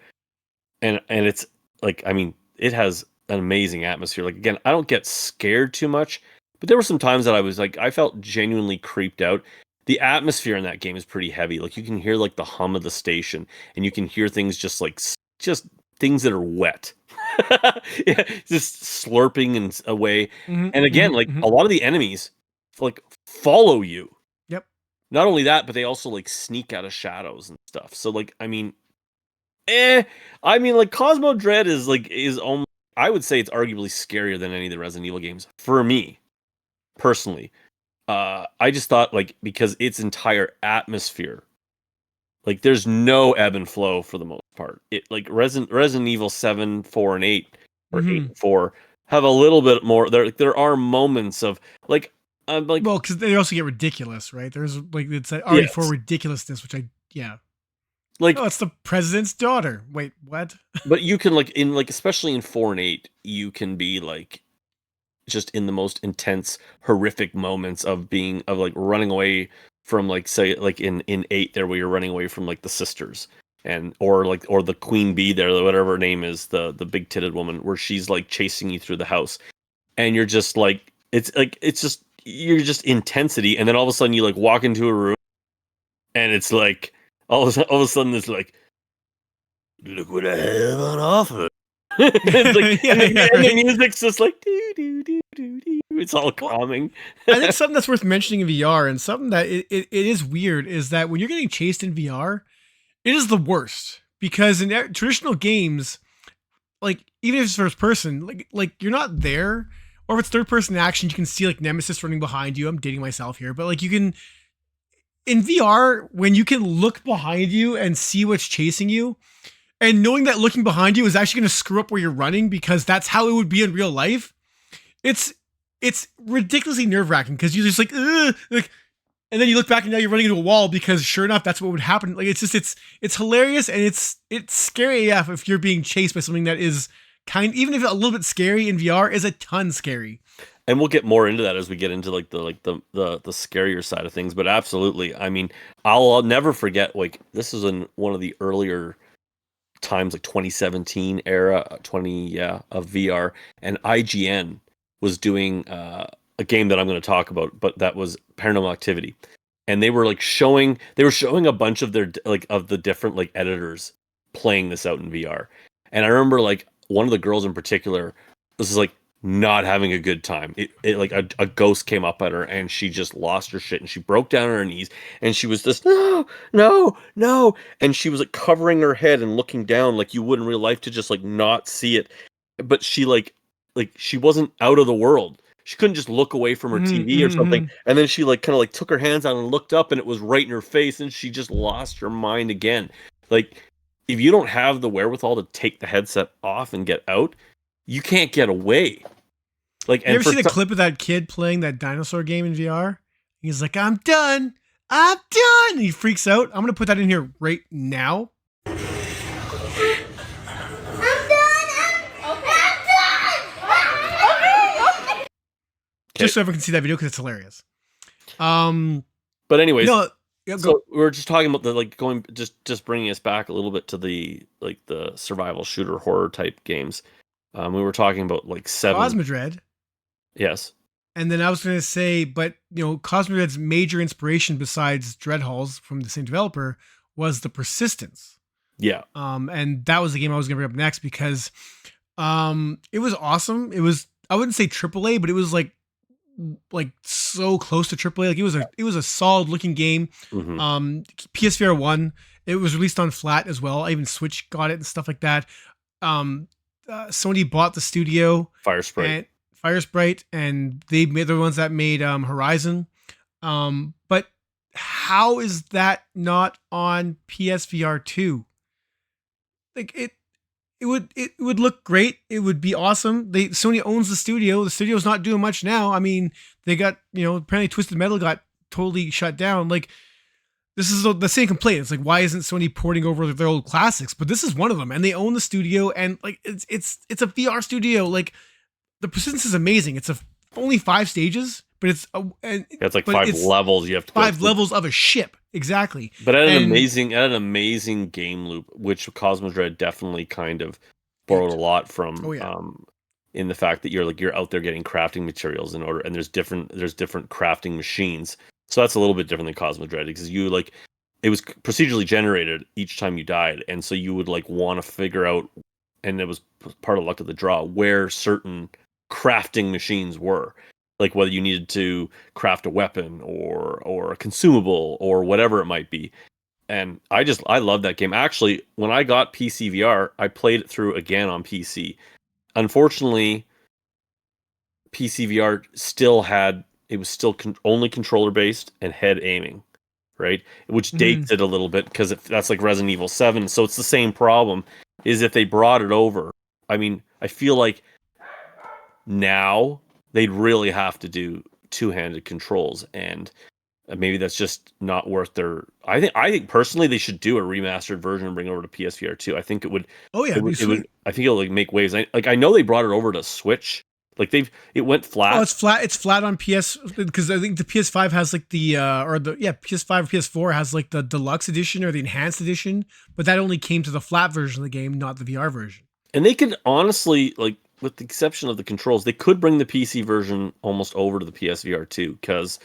And it's like I mean it has an amazing atmosphere. Like again, I don't get scared too much, but there were some times that I was like I felt genuinely creeped out. The atmosphere in that game is pretty heavy. Like you can hear like the hum of the station, and you can hear things just like just things that are wet, yeah, just slurping and away. And again, like a lot of the enemies like follow you. Yep. Not only that, but they also like sneak out of shadows and stuff. So like, I mean, like Cosmo Dread is almost. I would say it's arguably scarier than any of the Resident Evil games for me personally. I just thought like because its entire atmosphere, like there's no ebb and flow for the most part. It like Resident Evil 7, 4, and 8, or 8 and 4 have a little bit more. There are moments of like well, because they also get ridiculous, right? There's like it's that RE4 ridiculousness, which like it's the president's daughter. Wait, what? But you can like in like especially in 4 and 8, you can be like just in the most intense horrific moments of like running away from like say like in 8 there where you're running away from like the sisters and or the queen bee there, whatever her name is, the big titted woman, where she's like chasing you through the house and you're just like it's just you're just intensity, and then all of a sudden you like walk into a room and it's like all of a sudden it's like look what I have on offer. It's like, and the music's just like doo, doo, doo, doo, doo. It's all calming. I think something that's worth mentioning in VR, and something that it is weird, is that when you're getting chased in VR, it is the worst because in traditional games, like even if it's first person, like you're not there, or if it's third person action, you can see like Nemesis running behind you. I'm dating myself here, but like you can in VR when you can look behind you and see what's chasing you. And knowing that looking behind you is actually going to screw up where you're running because that's how it would be in real life. It's ridiculously nerve wracking because you're just like, and then you look back and now you're running into a wall because sure enough, that's what would happen. Like it's hilarious and it's scary AF if you're being chased by something that is even if a little bit scary in VR, is a ton scary. And we'll get more into that as we get into like the scarier side of things. But absolutely, I mean, I'll never forget. Like this is in one of the earlier times, like 2017 era, of VR, and IGN was doing a game that I'm going to talk about, but that was Paranormal Activity, and they were showing a bunch of their of the different like editors playing this out in VR, and I remember like one of the girls in particular was like not having a good time. It like a ghost came up at her and she just lost her shit and she broke down on her knees and she was just no, and she was like covering her head and looking down like you would in real life to just like not see it, but she like she wasn't out of the world. She couldn't just look away from her TV or something, and then she like kind of like took her hands out and looked up and it was right in her face and she just lost her mind again. Like if you don't have the wherewithal to take the headset off and get out, you can't get away. Like, you ever seen a clip of that kid playing that dinosaur game in VR? He's like, I'm done. And he freaks out. I'm going to put that in here right now. I'm done. Just so everyone can see that video because it's hilarious. But anyways, so we were just talking about the just bringing us back a little bit to the the survival shooter horror type games. We were talking about like 7 Cosmodread. Yes. And then I was going to say, but Cosmodread's major inspiration besides Dread Halls from the same developer was the Persistence. Yeah. And that was the game I was gonna bring up next because it was awesome. It was, I wouldn't say AAA, but it was like so close to AAA. Like it was a solid looking game. Hmm. PSVR 1. It was released on flat as well. I even Switch got it and stuff like that. Sony bought the studio Fire Sprite. and Firesprite, and they made the ones that made Horizon. But how is that not on PSVR 2? Like it would look great. It would be awesome. Sony owns the studio. The studio's not doing much now. I mean, they got, apparently Twisted Metal got totally shut down. Like, this is the same complaint. It's like, why isn't Sony porting over their old classics? But this is one of them, and they own the studio, and like it's a VR studio. Like, the persistence is amazing. It's only 5 stages, but It's like 5 levels you have to go 5 through. levels of a ship, exactly. But at an amazing game loop, which Cosmos Dread definitely kind of borrowed a lot from. Oh, yeah. In the fact that you're out there getting crafting materials in order, and there's different crafting machines. So that's a little bit different than Cosmos Dread, because it was procedurally generated each time you died, and so you would like want to figure out, and it was part of luck of the draw, where certain crafting machines were, like whether you needed to craft a weapon or a consumable or whatever it might be. And I love that game. Actually, when I got PC VR, I played it through again on PC. Unfortunately, PC VR was still only controller based and head aiming, right? Which dates it a little bit, because that's like Resident Evil 7. So it's the same problem. Is if they brought it over. I mean, I feel like now they'd really have to do two-handed controls, and maybe that's just not worth their. I think personally they should do a remastered version and bring it over to PSVR 2. I think it would. Oh yeah, it would. I think it'll like make waves. I know they brought it over to Switch. Like it went flat. Oh, it's flat. It's flat on PS, because I think the PS5 has like PS5 or PS4 has like the deluxe edition or the enhanced edition, but that only came to the flat version of the game, not the VR version. And they could honestly, like, with the exception of the controls, they could bring the PC version almost over to the PSVR 2, because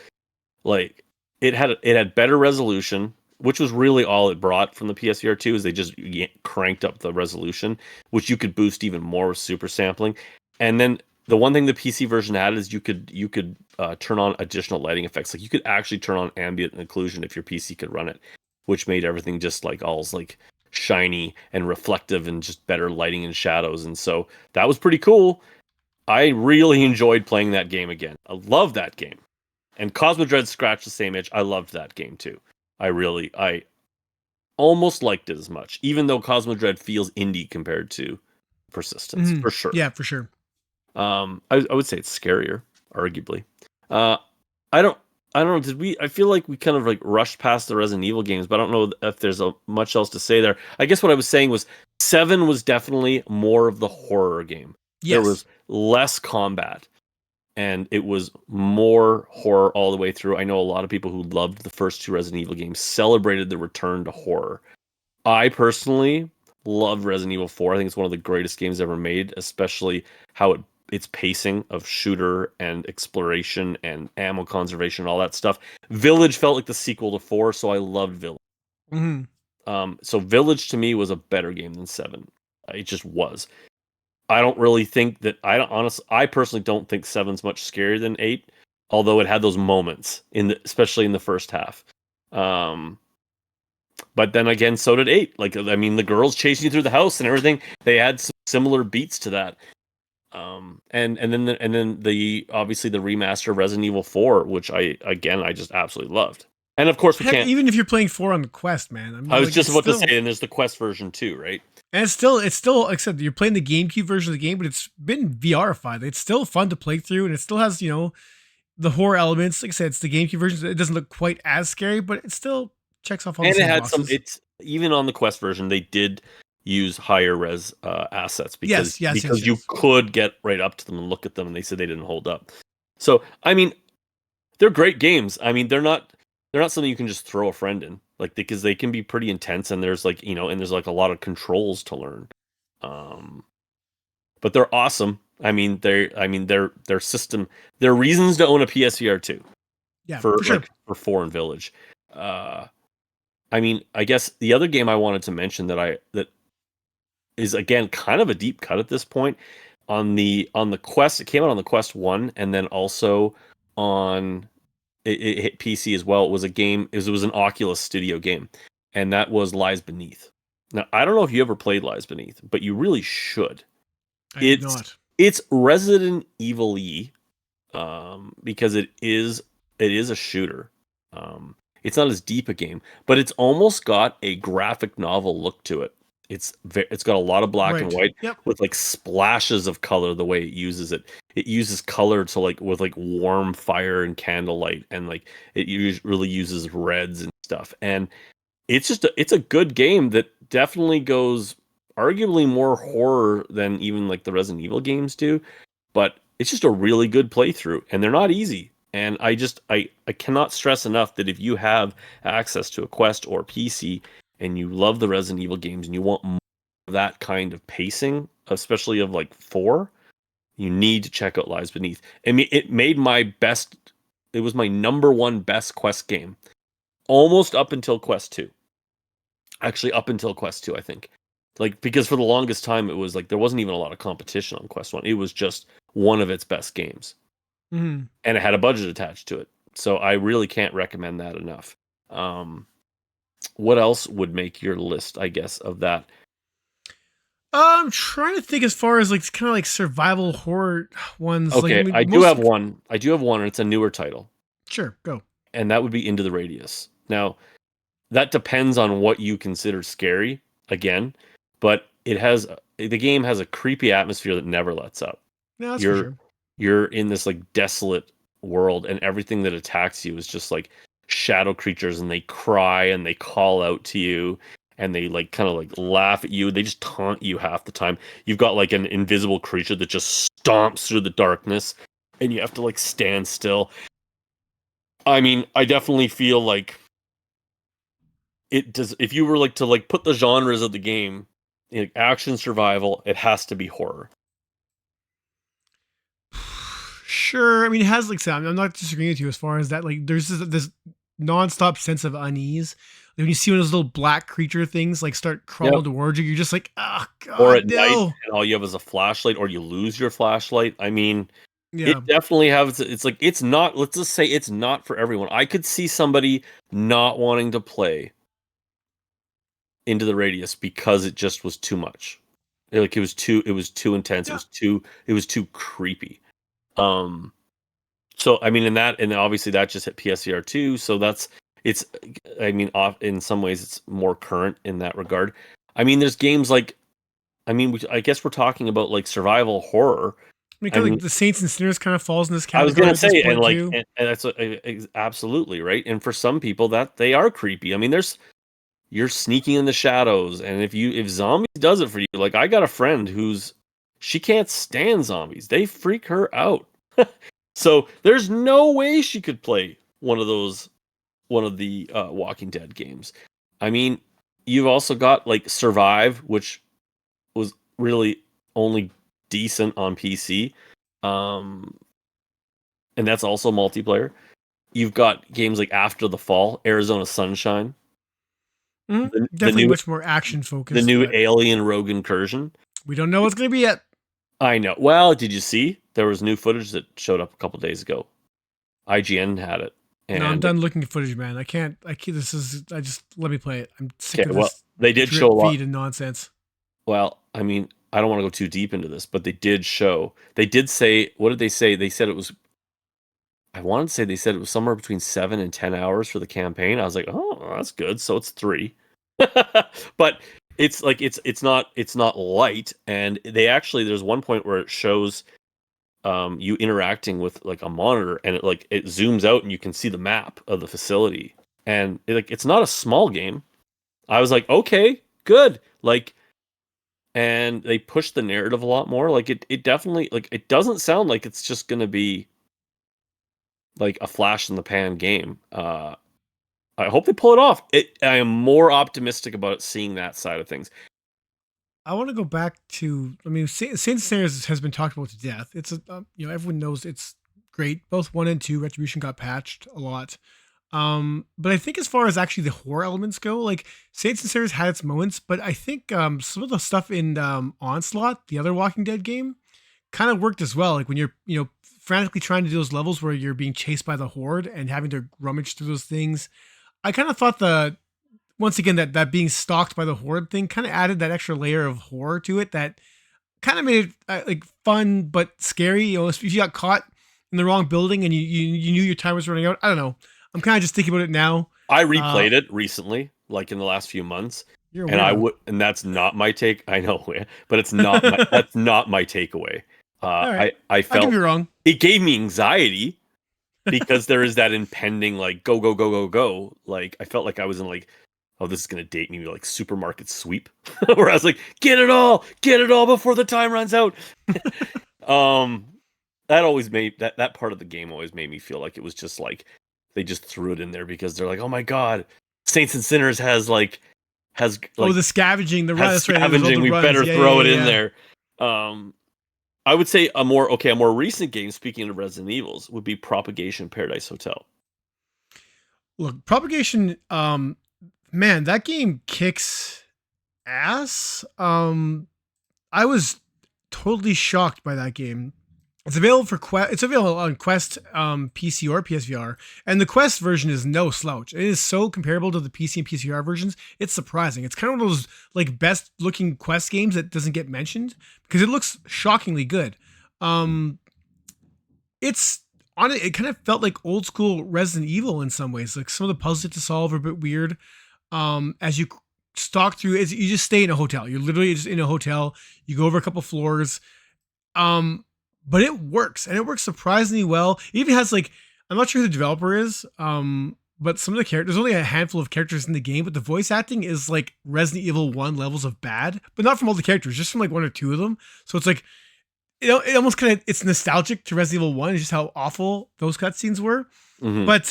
like it had better resolution, which was really all it brought from the PSVR 2, is they just cranked up the resolution, which you could boost even more with super sampling. And then the one thing the PC version had is you could turn on additional lighting effects. Like you could actually turn on ambient occlusion if your PC could run it, which made everything just like all like shiny and reflective and just better lighting and shadows. And so that was pretty cool. I really enjoyed playing that game again. I love that game. And Cosmo Dread scratched the same itch. I loved that game too. I almost liked it as much, even though Cosmo Dread feels indie compared to Persistence, for sure. Yeah, for sure. I would say it's scarier, arguably. I don't know. I feel like we kind of like rushed past the Resident Evil games, but I don't know if there's much else to say there. I guess what I was saying was 7 was definitely more of the horror game. Yes. There was less combat, and it was more horror all the way through. I know a lot of people who loved the first 2 Resident Evil games celebrated the return to horror. I personally love Resident Evil 4. I think it's one of the greatest games ever made, especially how its pacing of shooter and exploration and ammo conservation and all that stuff. Village felt like the sequel to 4, so I loved Village. So Village to me was a better game than 7. It just was. I don't really think that. I personally don't think 7's much scarier than 8, although it had those moments especially in the first half. But then again, so did 8. Like, I mean, the girls chasing you through the house and everything, they had some similar beats to that. And then the obviously the remaster of Resident Evil 4, which I just absolutely loved. And of course, even if you're playing 4 on the Quest, man. I mean, I was just about to say, and there's the Quest version too, right? And it's still, like I said, you're playing the GameCube version of the game, but it's been VRified. It's still fun to play through, and it still has, the horror elements. Like I said, it's the GameCube version. It doesn't look quite as scary, but it still checks off all the same boxes. And it had even on the Quest version, they did use higher res assets because yes. You could get right up to them and look at them, and they said they didn't hold up. So I mean, they're great games. I mean, they're not something you can just throw a friend in, like, because they can be pretty intense, and there's like and there's like a lot of controls to learn. But they're awesome. I mean, their system, their reasons to own a PSVR 2. Yeah, for sure. like, for 4 and Village. I mean, I guess the other game I wanted to mention that is again kind of a deep cut at this point on the Quest. It came out on the Quest 1 and then also on it hit PC as well. It was a game, it was an Oculus Studio game, and that was Lies Beneath. Now, I don't know if you ever played Lies Beneath, but you really should. I have It's not. it's Resident Evil-y, because it is a shooter. It's not as deep a game, but it's almost got a graphic novel look to it. It's got a lot of black and Right. white Yep. with like splashes of color the way it uses it. It uses color to like with like warm fire and candlelight, and like really uses reds and stuff. And it's a good game that definitely goes arguably more horror than even like the Resident Evil games do, but it's just a really good playthrough, and they're not easy. And I cannot stress enough that if you have access to a Quest or PC and you love the Resident Evil games and you want more of that kind of pacing, especially of like 4, you need to check out Lies Beneath. I mean, it was my number one best Quest game almost up until Quest 2. Actually, up until Quest 2, I think. Like, because for the longest time, it was like there wasn't even a lot of competition on Quest 1. It was just one of its best games. Mm-hmm. And it had a budget attached to it. So I really can't recommend that enough. Um, what else would make your list, I guess, of that? I'm trying to think as far as like kind of like survival horror ones. Like I Okay, mean, I do most have one. I do have one, and it's a newer title. sure go. And that would be Into the Radius. Now, that depends on what you consider scary, again, but the game has a creepy atmosphere that never lets up. No, that's for You're sure. you're in this like desolate world, and everything that attacks you is just like shadow creatures, and they cry and they call out to you, and they like kind of like laugh at you. They just taunt you half the time. You've got like an invisible creature that just stomps through the darkness, and you have to like stand still. I mean, I definitely feel like it does. If you were like to like put the genres of the game, like action survival, it has to be horror. Sure. I mean, it has like some. I'm not disagreeing with you as far as that. Like, there's this nonstop sense of unease. Like, when you see one of those little black creature things like start crawling Yep. towards you, you're just like, oh Or god, at night, no. and all you have is a flashlight, or you lose your flashlight. I mean, it Yeah. definitely has. It's like it's not. Let's just say it's not for everyone. I could see somebody not wanting to play Into the Radius because it just was too much. Like it was too intense. Yeah. It was too creepy. Um, so I mean, and obviously that just hit PSVR 2. So it's, I mean, off in some ways it's more current in that regard. I mean, there's games like, I mean, I guess we're talking about like survival horror. I mean, I kind of mean, like the Saints and Sinners kind of falls in this I was category gonna at this say, and point like, too. and that's absolutely right. And for some people, that they are creepy. I mean, you're sneaking in the shadows, and if zombies does it for you, like I got a friend she can't stand zombies. They freak her out. So there's no way she could play one of the Walking Dead games. I mean, you've also got like Survive, which was really only decent on PC. Um, and that's also multiplayer. You've got games like After the Fall, Arizona Sunshine, the Definitely new much more action the focused, new but Alien Rogue Incursion. we don't know what's going to be yet. I know. Well, did you see there was new footage that showed up a couple days ago? IGN had it, No, I'm and done looking at footage, man. I can't. I can't. This is. I just let me play it. I'm sick okay, of well, this they did show drip a lot. feed and nonsense. Well, I mean, I don't want to go too deep into this, but they did show. They did say. What did they say? They said it was. I wanted to say they said it was somewhere between 7 and 10 hours for the campaign. I was like, oh, that's good. So it's 3, but it's like it's not light. And they actually there's one point where it shows you interacting with like a monitor, and it zooms out and you can see the map of the facility, and it's not a small game. I was like, okay, good. Like, and they push the narrative a lot more. Like it definitely like it doesn't sound like it's just gonna be like a flash in the pan game. I hope they pull it off. I am more optimistic about seeing that side of things. I want to go back to. I mean, Saints and Sinners has been talked about to death. It's a. Everyone knows it's great. Both 1 and 2 Retribution got patched a lot. But I think as far as actually the horror elements go, like Saints and Sinners had its moments, but I think some of the stuff in Onslaught, the other Walking Dead game, kind of worked as well. Like when you're, frantically trying to do those levels where you're being chased by the horde and having to rummage through those things. I kind of thought once again that being stalked by the horde thing kind of added that extra layer of horror to it that kind of made it like fun but scary. If you got caught in the wrong building and you knew your time was running out. I don't know. I'm kind of just thinking about it now. I replayed it recently, like in the last few months, You're and and that's not my take. I know, but it's not. That's not my takeaway. Right. I felt I could be wrong. It gave me anxiety because there is that impending like go go go go go. Like I felt like I was in like, oh, this is gonna date me like supermarket sweep, where I was like, get it all before the time runs out. That always made that part of the game always made me feel like it was just like they just threw it in there because they're like, oh my god, Saints and Sinners has the scavenging, the has scavenging. We better throw it in there. I would say a more recent game, speaking of Resident Evils, would be Propagation Paradise Hotel. Look, Propagation, man, that game kicks ass. I was totally shocked by that game. It's available for Quest. It's available on Quest, PC or PSVR, and the Quest version is no slouch. It is so comparable to the PC and PSVR versions. It's surprising. It's kind of one of those like best looking Quest games that doesn't get mentioned because it looks shockingly good. It's on it. It kind of felt like old school Resident Evil in some ways. Like some of the puzzles you have to solve are a bit weird. As you stalk through, you just stay in a hotel. You're literally just in a hotel. You go over a couple floors. But it works, and it works surprisingly well. It even has like, I'm not sure who the developer is, but some of the characters, there's only a handful of characters in the game, but the voice acting is like Resident Evil 1 levels of bad, but not from all the characters, just from like one or two of them. So it's like, it almost kind of, it's nostalgic to Resident Evil 1, just how awful those cutscenes were. Mm-hmm. But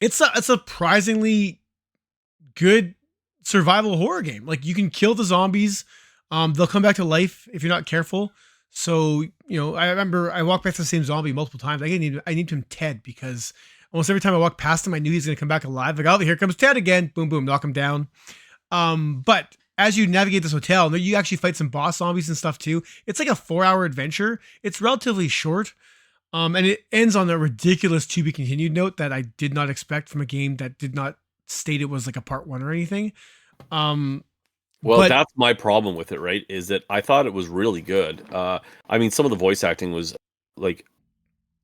it's a surprisingly good survival horror game. Like you can kill the zombies, they'll come back to life if you're not careful. So, I remember I walked back to the same zombie multiple times. I named him Ted because almost every time I walked past him, I knew he was going to come back alive. Like, oh, here comes Ted again. Boom, boom, knock him down. But as you navigate this hotel, you actually fight some boss zombies and stuff too. It's like a 4-hour adventure. It's relatively short. And it ends on a ridiculous to be continued note that I did not expect from a game that did not state it was like a part 1 or anything. Well, that's my problem with it, right? Is that I thought it was really good. I mean, some of the voice acting was like,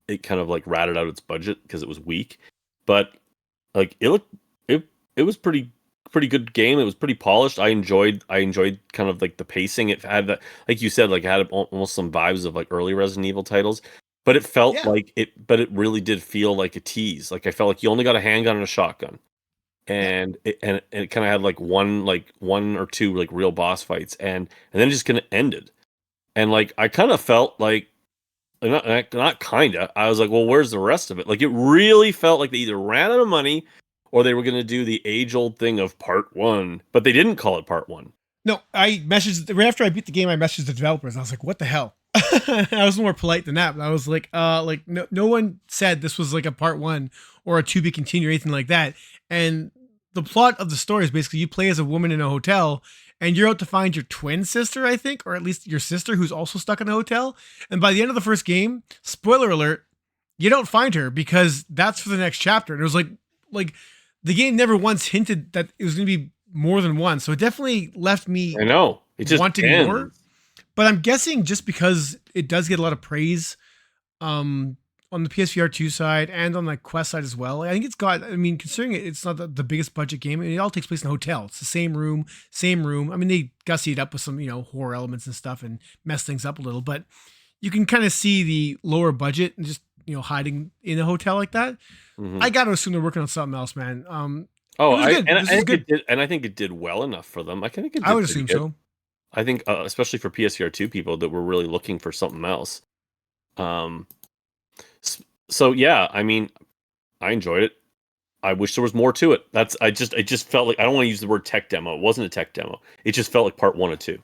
it kind of like ratted out its budget because it was weak, but like it was pretty good game. It was pretty polished. I enjoyed kind of like the pacing. It had that, like you said, like it had almost some vibes of like early Resident Evil titles, but it felt like it. But it really did feel like a tease. Like I felt like you only got a handgun and a shotgun. And it kind of had like one or two like real boss fights, and then it just kind of ended. And like I kind of felt like not kinda. I was like, well, where's the rest of it? Like it really felt like they either ran out of money or they were going to do the age-old thing of part 1, but they didn't call it part 1. No, I messaged right after I beat the game. I messaged the developers. I was like, what the hell? I was more polite than that, but I was like, no one said this was like a part 1 or a to be continued or anything like that. And the plot of the story is basically you play as a woman in a hotel and you're out to find your twin sister, I think, or at least your sister who's also stuck in a hotel. And by the end of the first game, spoiler alert, you don't find her because that's for the next chapter. And it was like the game never once hinted that it was going to be more than one. So it definitely left me it just wanting ends. More. But I'm guessing just because it does get a lot of praise, on the PSVR 2 side and on the Quest side as well. I think it's got, I mean, considering it's not the biggest budget game, it all takes place in a hotel. It's the same room. I mean, they gussy it up with some, horror elements and stuff and mess things up a little, but you can kind of see the lower budget and just, hiding in a hotel like that. Mm-hmm. I got to assume they're working on something else, man. I think it did well enough for them. I would assume so. I think, especially for PSVR 2 people that were really looking for something else. So yeah, I mean, I enjoyed it. I wish there was more to it. It just felt like, I don't want to use the word tech demo. It wasn't a tech demo. It just felt like part 1 of 2.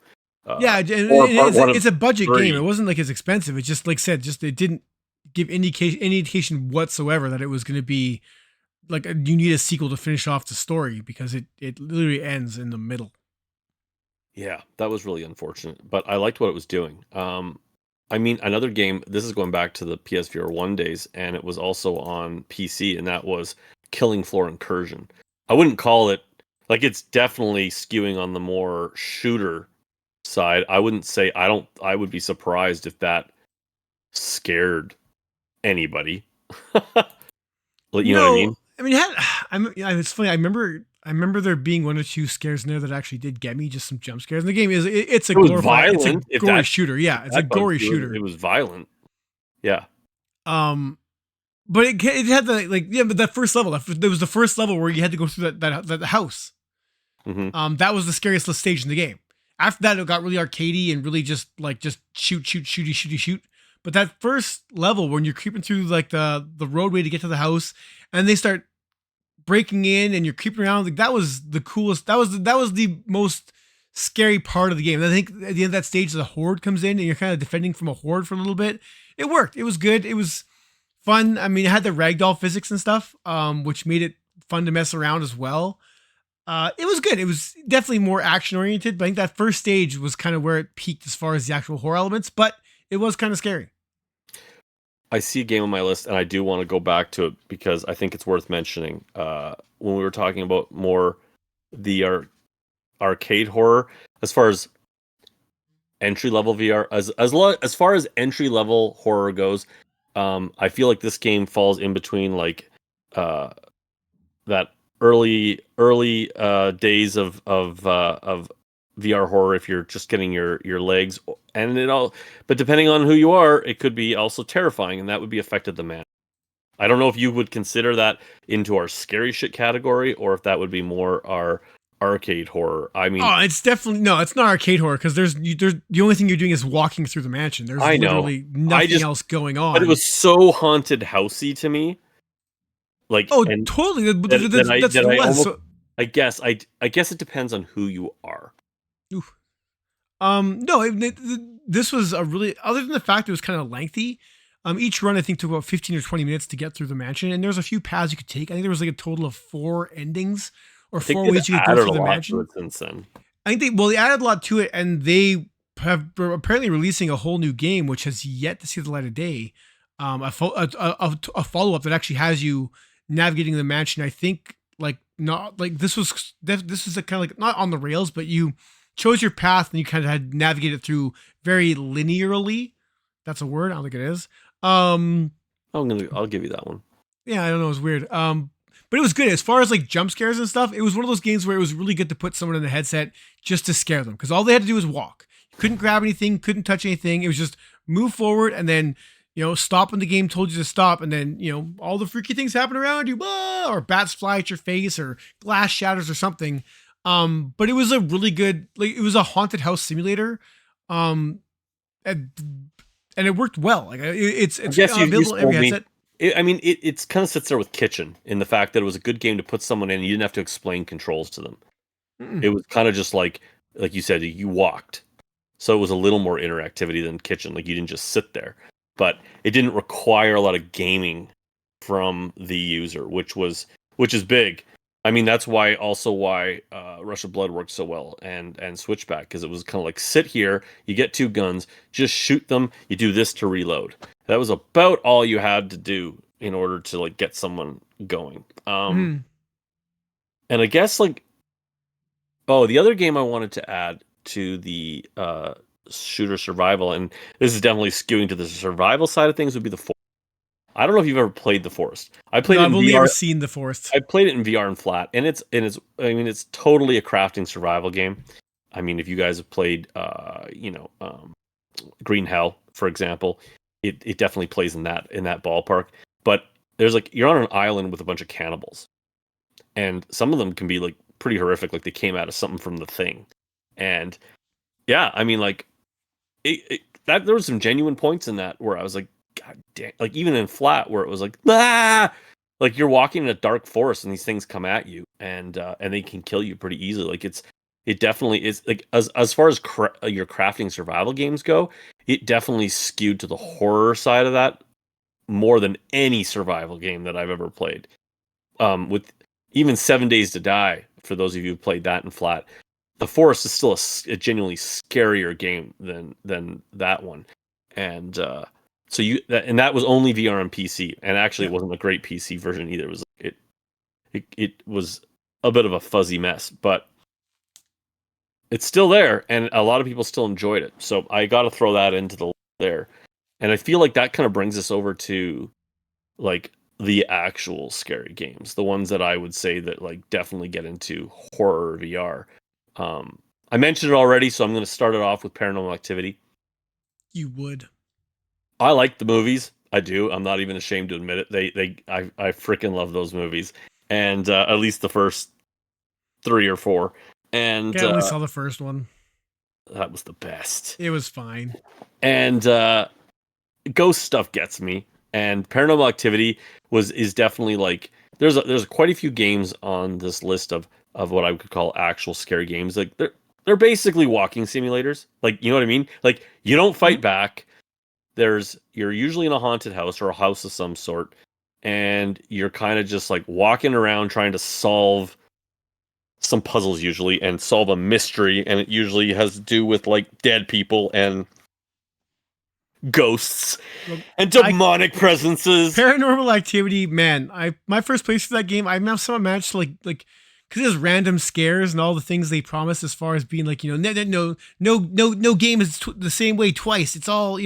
It's a budget game. It wasn't like it's expensive. It just, like I said, it didn't give any indication whatsoever that it was going to be like you need a sequel to finish off the story because it literally ends in the middle. Yeah, that was really unfortunate, but I liked what it was doing. I mean, another game, this is going back to the PSVR 1 days, and it was also on PC, and that was Killing Floor Incursion. I wouldn't call it, like, it's definitely skewing on the more shooter side. I wouldn't say, I would be surprised if that scared anybody. Like, you know what I No, mean? I mean, it's funny. I remember there being one or two scares in there that actually did get me, just some jump scares. And the game it's a It was glorified, it's a violent. If gory that, shooter. if Yeah, it's a that bugs gory you, shooter. it was violent. Yeah. Um, but it had the like yeah, but that first level, there was the first level where you had to go through that house. Hmm. That was the scariest stage in the game. After that, it got really arcadey and really just shoot. But that first level, when you're creeping through like the roadway to get to the house, and they start breaking in, and you're creeping around, like that was the coolest. That was the most scary part of the game. And I think at the end of that stage, the horde comes in, and you're kind of defending from a horde for a little bit. It worked. It was good. It was fun. I mean, it had the ragdoll physics and stuff, which made it fun to mess around as well. It was good. It was definitely more action oriented, but I think that first stage was kind of where it peaked as far as the actual horror elements, but it was kind of scary. I see a game on my list, and I do want to go back to it because I think it's worth mentioning. When we were talking about more the arcade horror, as far as entry level VR, as far as entry level horror goes, I feel like this game falls in between like uh, that early days of VR horror if you're just getting your legs and it all, but depending on who you are, it could be also terrifying, and that would be Affected the Man. I don't know if you would consider that into our scary shit category or if that would be more our arcade horror. I mean, Oh, it's definitely no, it's not arcade horror because there's the only thing you're doing is walking through the mansion. There's I know, literally I nothing just, else going but it on. was so haunted housey to me, like, Oh, and totally. That's that what it I was. almost, So, I guess it depends on who you are. oof. No, this was a really, other than the fact it was kind of lengthy. Each run I think took about 15 or 20 minutes to get through the mansion, and there's a few paths you could take. I think there was like a total of 4 endings or I think four they've ways you could go added through a the lot to mansion. it since then. I think they added a lot to it, and they have are apparently releasing a whole new game which has yet to see the light of day. A follow up that actually has you navigating the mansion. I think like not like this was a kind of like not on the rails, but you chose your path and you kind of had navigated through very linearly. That's a word. I don't think it is. Um, I'll give you that one. yeah, I don't know. It was weird. But it was good as far as like jump scares and stuff. It was one of those games where it was really good to put someone in a headset just to scare them because all they had to do was walk. You couldn't grab anything, couldn't touch anything. It was just move forward and then stop when the game told you to stop, and then all the freaky things happen around you, or bats fly at your face, or glass shatters, or something. But it was a really good, like it was a haunted house simulator, um, and, and it worked well. Like I it's guess you available on every sold me. headset. It's kind of sits there with Kitchen in the fact that it was a good game to put someone in. You didn't have to explain controls to them. Mm-mm. It was kind of just like you said, you walked. So it was a little more interactivity than Kitchen. Like you didn't just sit there, but it didn't require a lot of gaming from the user, which is big. I mean, that's why Rush of Blood worked so well and Switchback, because it was kind of like sit here, you get two guns, just shoot them, you do this to reload. That was about all you had to do in order to like get someone going. Mm. And I guess like, oh, the other game I wanted to add to the shooter survival, and this is definitely skewing to the survival side of things, would be the Forest. I don't know if you've ever played the Forest. I played No, it I've in only VR. ever seen the forest. I played it in VR and flat, and it's. I mean, it's totally a crafting survival game. I mean, if you guys have played, Green Hell, for example, it definitely plays in that ballpark. But there's like you're on an island with a bunch of cannibals, and some of them can be like pretty horrific, like they came out of something from The Thing. And yeah, I mean, like that there was some genuine points in that where I was like, God damn, like even in flat where it was like like you're walking in a dark forest and these things come at you and they can kill you pretty easily. Like it definitely is like as far as your crafting survival games go, it definitely skewed to the horror side of that more than any survival game that I've ever played. with even 7 Days to Die, for those of you who played that in flat, the Forest is still a genuinely scarier game than that one. And so that was only VR and PC, and actually Yeah. it wasn't a great PC version either. It was a bit of a fuzzy mess, but it's still there, and a lot of people still enjoyed it. So I got to throw that into the there, and I feel like that kind of brings us over to like the actual scary games, the ones that I would say that like definitely get into horror VR. I mentioned it already, so I'm going to start it off with Paranormal Activity. You would. I like the movies. I do. I'm not even ashamed to admit it. I freaking love those movies, and at least the first 3 or 4. And I only saw the first one. that was the best. It was fine. And ghost stuff gets me, and Paranormal Activity is definitely like there's quite a few games on this list of what I would call actual scary games. Like they're basically walking simulators. Like, you know what I mean? Like, you don't fight back. You're usually in a haunted house or a house of some sort, and you're kind of just like walking around trying to solve some puzzles usually, and solve a mystery, and it usually has to do with like dead people and ghosts and demonic presences. Paranormal Activity, man. My first place for that game, I somehow managed to like because there's random scares and all the things they promise as far as being like, no game is the same way twice. It's all,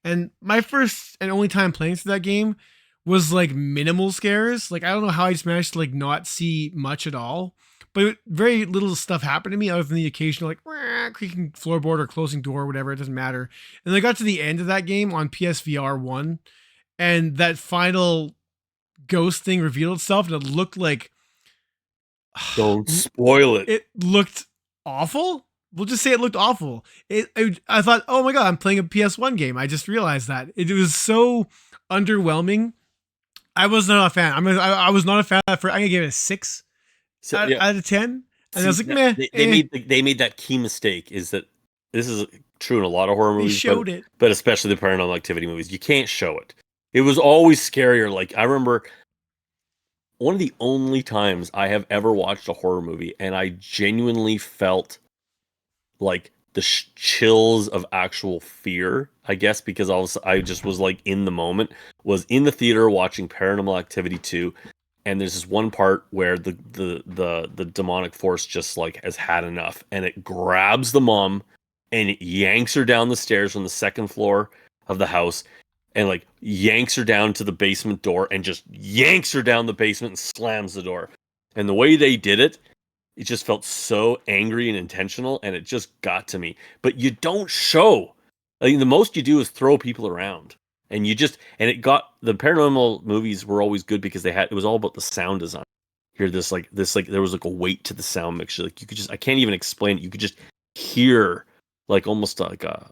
and my first and only time playing through that game was like minimal scares. Like, I don't know how I just managed to like not see much at all. But very little stuff happened to me other than the occasional like creaking floorboard or closing door or whatever. It doesn't matter. And I got to the end of that game on PSVR 1, and that final ghost thing revealed itself, and it looked like Don't spoil it. it looked awful. We'll just say it looked awful. I thought, oh my god, I'm playing a PS1 game. I just realized that it was so underwhelming. I was not a fan. I was not a fan. I'm gonna give it a 6 out of 10. And I was like, meh. They made that key mistake. Is that this is true in a lot of horror movies? They showed it, but especially the Paranormal Activity movies. You can't show it. It was always scarier. Like, I remember one of the only times I have ever watched a horror movie, and I genuinely felt like the chills of actual fear, I guess, because I just was like in the moment, was in the theater watching Paranormal Activity 2. And there's this one part where the demonic force just like has had enough, and it grabs the mom and it yanks her down the stairs from the second floor of the house, and like yanks her down to the basement door, and just yanks her down the basement and slams the door. And the way they did it, it just felt so angry and intentional, and it just got to me. But you don't show. Like, the most you do is throw people around. And it got, the paranormal movies were always good because it was all about the sound design. Hear this there was like a weight to the sound mixture. Like, you could just, I can't even explain it. You could just hear like almost like a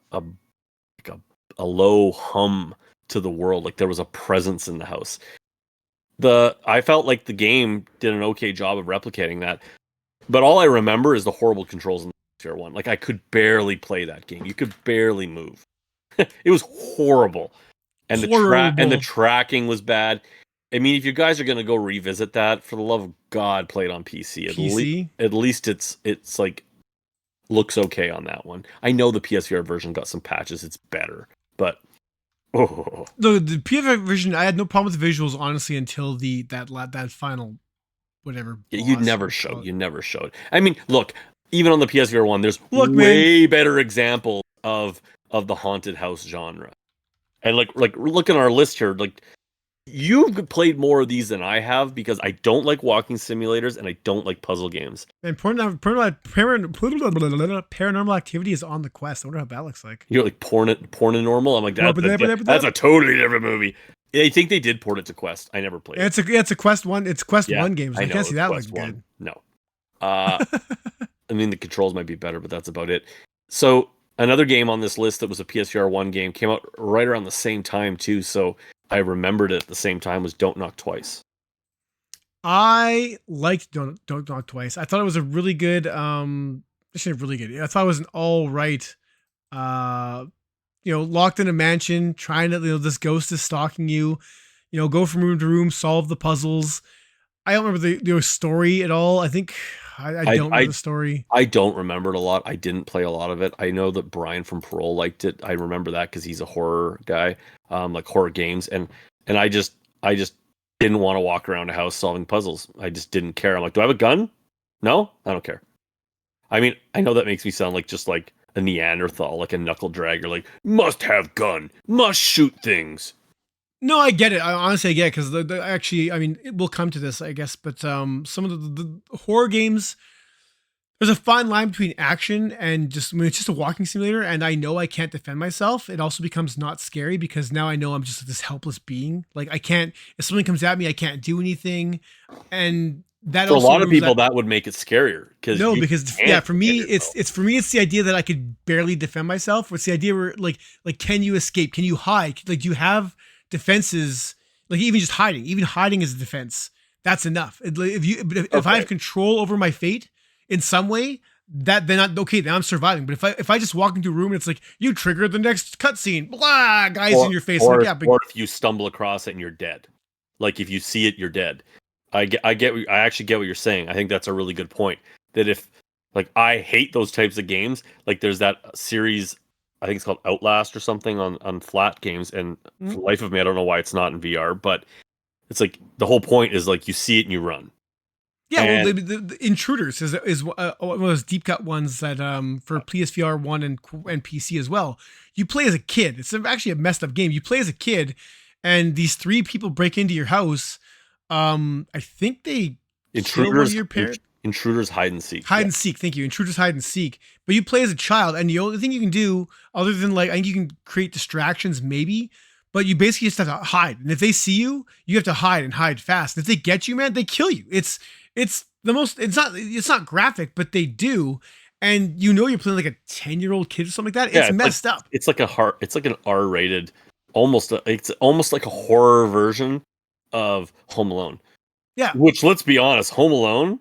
low hum to the world. Like there was a presence in the house. I felt like the game did an okay job of replicating that. But all I remember is the horrible controls in the Tier 1. Like, I could barely play that game. You could barely move. It was horrible. And the tracking was bad. I mean, if you guys are going to go revisit that, for the love of God, play it on PC. At least it's like looks okay on that one. I know the PSVR version got some patches. It's better, but the PSVR version, I had no problem with the visuals honestly until that final whatever. You never showed. I mean, look, even on the PSVR 1, there's way better examples of the haunted house genre. And like look at our list here, like, you've played more of these than I have, because I don't like walking simulators and I don't like puzzle games. And Paranormal Activity is on the Quest. I wonder how that looks like. You're like Pornormal? I'm like, that's a totally different movie. I think they did port it to Quest. I never played it. It's a Quest 1. It's Quest 1 games. I can't see that looking good. No. I mean, the controls might be better, but that's about it. So another game on this list that was a PSVR 1 game came out right around the same time too, so I remembered it at the same time, was Don't Knock Twice. I liked Don't Knock Twice. I thought it was a really good, actually really good. I thought it was an all right, locked in a mansion, trying to, this ghost is stalking you, go from room to room, solve the puzzles. I don't remember the story at all. I think I I don't remember I the story. I don't remember it a lot. I didn't play a lot of it. I know that Brian from Parole liked it. I remember that because he's a horror guy, like horror games, and I just didn't want to walk around a house solving puzzles. I just didn't care. I'm like, do I have a gun? No, I don't care. I mean, I know that makes me sound like just like a Neanderthal, like a knuckle dragger, like must have gun, must shoot things. No, I get it. I honestly I get it because actually, I mean, it will come to this, I guess. But some of the horror games, there's a fine line between action and just when it's just a walking simulator, and I know I can't defend myself. It also becomes not scary because now I know I'm just this helpless being. Like I can't. If something comes at me, I can't do anything, and that For a also lot of removes people, that. that would make it scarier because No, you because yeah, can't for defend me, yourself. it's for me, it's the idea that I could barely defend myself. What's the idea where like can you escape? Can you hide? Like do you have defenses? Like even just hiding, even hiding is a defense. That's enough. If you, but if I Okay. have control over my fate in some way, that then not okay. Then I'm surviving. But if I just walk into a room and it's like you trigger the next cutscene, blah, guys in Or your face, I'm or like if, yeah, big or if you stumble across it and you're dead. Like if you see it, you're dead. I actually get what you're saying. I think that's a really good point. That if like I hate those types of games, like there's that series I think it's called Outlast or something on flat games, and for mm, the life of me I don't know why it's not in VR, but it's like the whole point is like you see it and you run. yeah. Well, And the Intruders is one of those deep cut ones that for PSVR one and PC as well. You play as a kid. It's actually a messed up game. You play as a kid, and these three people break into your house. I think they kill one of intruders your parents. intruders hide and seek. Hide Yeah. and seek. Thank you. Intruders hide and seek. But you play as a child, and the only thing you can do, other than like, I think you can create distractions, maybe. But you basically just have to hide. And if they see you, you have to hide and hide fast. And if they get you, man, they kill you. It's the most. It's not graphic, but they do. And you know you're playing like a 10-year-old kid or something like that. Yeah, It's messed up. it's like it's like an R-rated it's almost like a horror version of Home Alone. Yeah. Which, let's be honest, Home Alone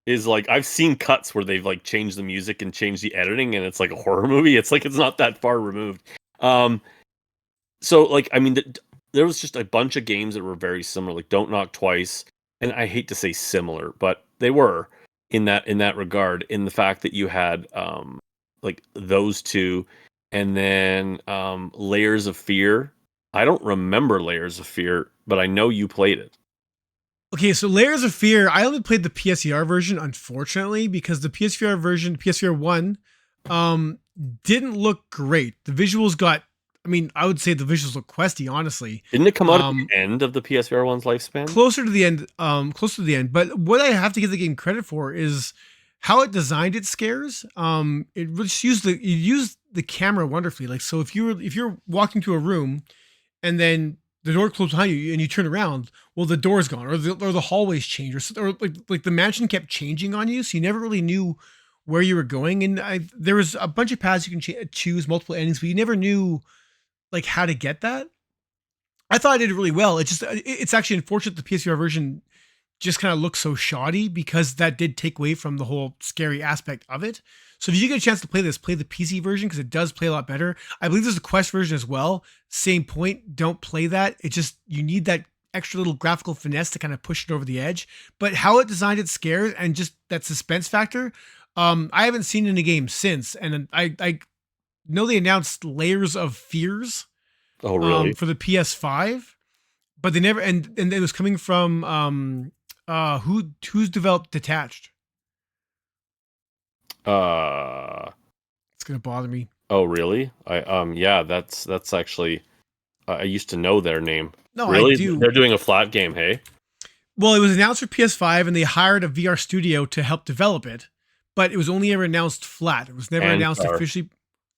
is like I've seen cuts where they've like changed the music and changed the editing, and it's like a horror movie. It's like it's not that far removed. Um, so like I mean, there was just a bunch of games that were very similar, like Don't Knock Twice, and I hate to say similar, but they were in that regard, in the fact that you had like those two, and then Layers of Fear. I don't remember Layers of Fear, but I know you played it. Okay, so Layers of Fear, I only played the PSVR version, unfortunately, because the PSVR version, PSVR 1, um, didn't look great. The visuals got, I mean, I would say the visuals look questy, honestly. Didn't it come out at the Um, end of the PSVR one's lifespan? closer to the end, closer to the end. But what I have to give the game credit for is how it designed its scares. It just used the camera wonderfully. Like, so if you're walking to a room and then the door closed behind you and you turn around, well, the door's gone, or the hallways change, or like the mansion kept changing on you, so you never really knew where you were going. And there was a bunch of paths you can choose, multiple endings, but you never knew like how to get that. I thought I did it really well. It's actually unfortunate the PSVR version just kind of looks so shoddy because that did take away from the whole scary aspect of it. So if you get a chance to play this, play the PC version because it does play a lot better. I believe there's a Quest version as well. Same point. Don't play that. It just you need that extra little graphical finesse to kind of push it over the edge. But how it designed its scares and just that suspense factor, I haven't seen in a game since. And I know they announced Layers of Fears Oh, really? for the PS5, but they never and it was coming from who's developed Detached. Uh It's gonna bother me. oh, really? Yeah, that's actually I used to know their name. No, I Really? do. They're doing a flat game, hey? Well, it was announced for PS5, and they hired a VR studio to help develop it, but it was only ever announced flat. It was never And announced officially.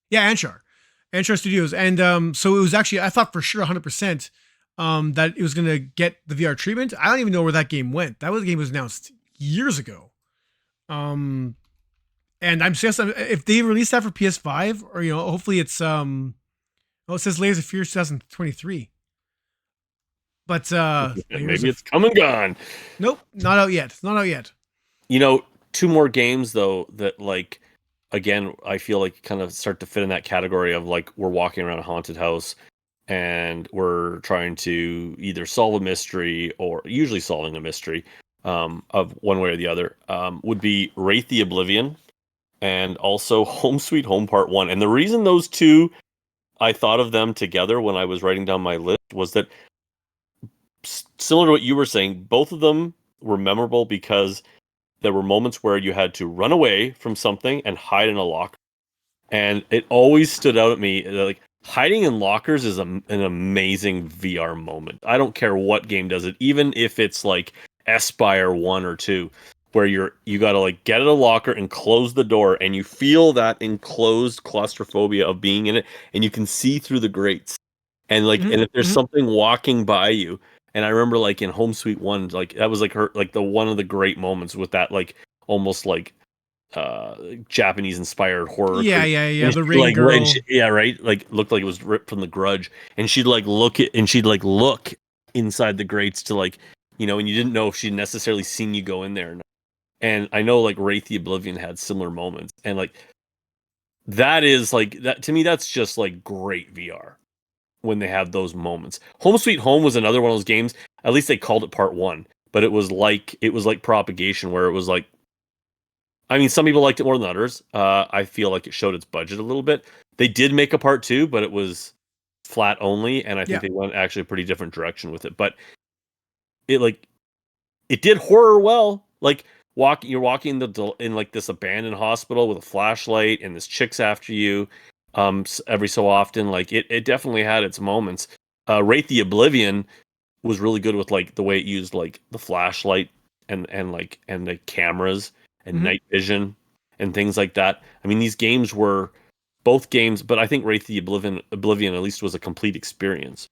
Yeah, Anshar Studios, and so it was actually I thought for sure 100% that it was gonna get the VR treatment. I don't even know where that game went. Game was announced years ago. Um, and I'm just if they release that for PS5, or hopefully it's oh, it says Layers of Fear 2023. But Layers maybe of it's come and gone. Nope, not out yet. It's not out yet. You know, two more games though that like again I feel like kind of start to fit in that category of like we're walking around a haunted house and we're trying to either solve a mystery or usually solving a mystery. of one way or the other, would be Wraith the Oblivion and also Home Sweet Home Part 1. And the reason those two, I thought of them together when I was writing down my list, was that similar to what you were saying, both of them were memorable because there were moments where you had to run away from something and hide in a locker. And it always stood out at me like hiding in lockers is an amazing VR moment. I don't care what game does it, even if it's like Espire 1 or 2, where you got to like get at a locker and close the door, and you feel that enclosed claustrophobia of being in it, and you can see through the grates. And like, Mhm, and if there's mhm. something walking by you, and I remember like in Home Sweet 1, like that was like her like the one of the great moments with that like almost like uh Japanese inspired horror Yeah, creature. yeah, yeah. And The she Rain like and Girl. she, yeah, right, like looked like it was ripped from The Grudge, and she'd like look inside the grates to like, and you didn't know if she'd necessarily seen you go in there or not. And I know like Wraith the Oblivion had similar moments, and like that is like that to me, that's just like great VR when they have those moments. Home Sweet Home was another one of those games. At least they called it Part 1, but it was like Propagation, where it was like, I mean, some people liked it more than others. I feel like it showed its budget a little bit. They did make a Part 2, but it was flat only, and I think Yeah. they went actually a pretty different direction with it. But it like it did horror well. Like you're walking in like this abandoned hospital with a flashlight, and this chick's after you. Every so often, like it definitely had its moments. Wraith the Oblivion was really good with like the way it used like the flashlight and the cameras and Mhm. night vision and things like that. I mean, these games were both games, but I think Wraith the Oblivion at least was a complete experience.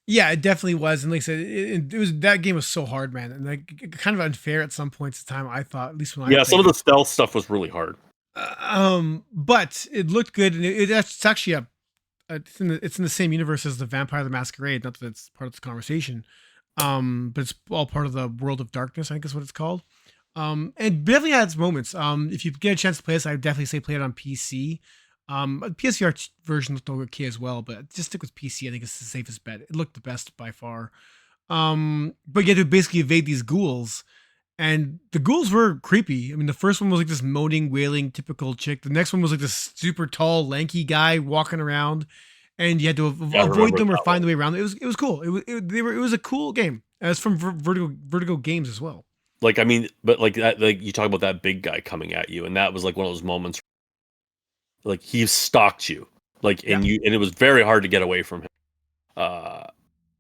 Yeah, it definitely was, and like I said, it was that game was so hard, man, and like kind of unfair at some points of time. I thought, at least when I Yeah, some played of the it. stealth stuff was really hard. But it looked good, and it's actually it's in the same universe as the Vampire the Masquerade. Not that it's part of this conversation, but it's all part of the World of Darkness, I think is what it's called. And definitely had its moments. If you get a chance to play this, I would definitely say play it on PC. A PSVR version looked okay as well, but just stick with PC. I think it's the safest bet. It looked the best by far. But you had to basically evade these ghouls, and the ghouls were creepy. I mean, the first one was like this moaning, wailing, typical chick. The next one was like this super tall, lanky guy walking around, and you had to Yeah, I avoid remember them or that find one. the way around. It was cool. It was a cool game. And it's from Vertigo Games as well. Like, I mean, but like that, like you talk about that big guy coming at you, and that was like one of those moments, like he stalked you, like, Yeah, and it was very hard to get away from him. Uh,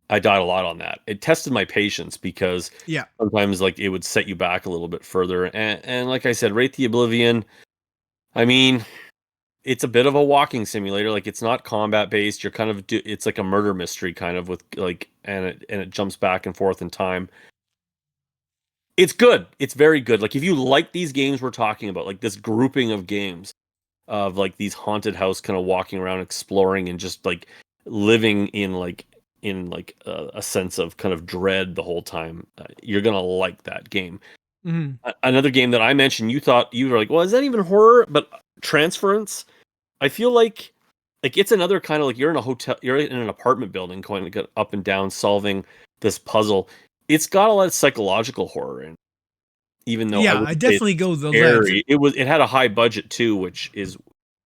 I died a lot on that. It tested my patience because yeah, sometimes like it would set you back a little bit further. And like I said, Wraith the Oblivion, I mean, it's a bit of a walking simulator. Like it's not combat based. You're kind of it's like a murder mystery kind of with like, and it jumps back and forth in time. It's good. It's very good. Like if you like these games we're talking about, like this grouping of games of like these haunted house kind of walking around exploring and just like living in like a sense of kind of dread the whole time, you're gonna like that game. hmm Another game that I mentioned, you thought you were like, well, is that even horror? But Transference, I feel like it's another kind of like you're in a hotel, you're in an apartment building going to get up and down solving this puzzle. It's got a lot of psychological horror in, even though I yeah. I wouldn't say definitely it's go the lens scary. It had a high budget too, which is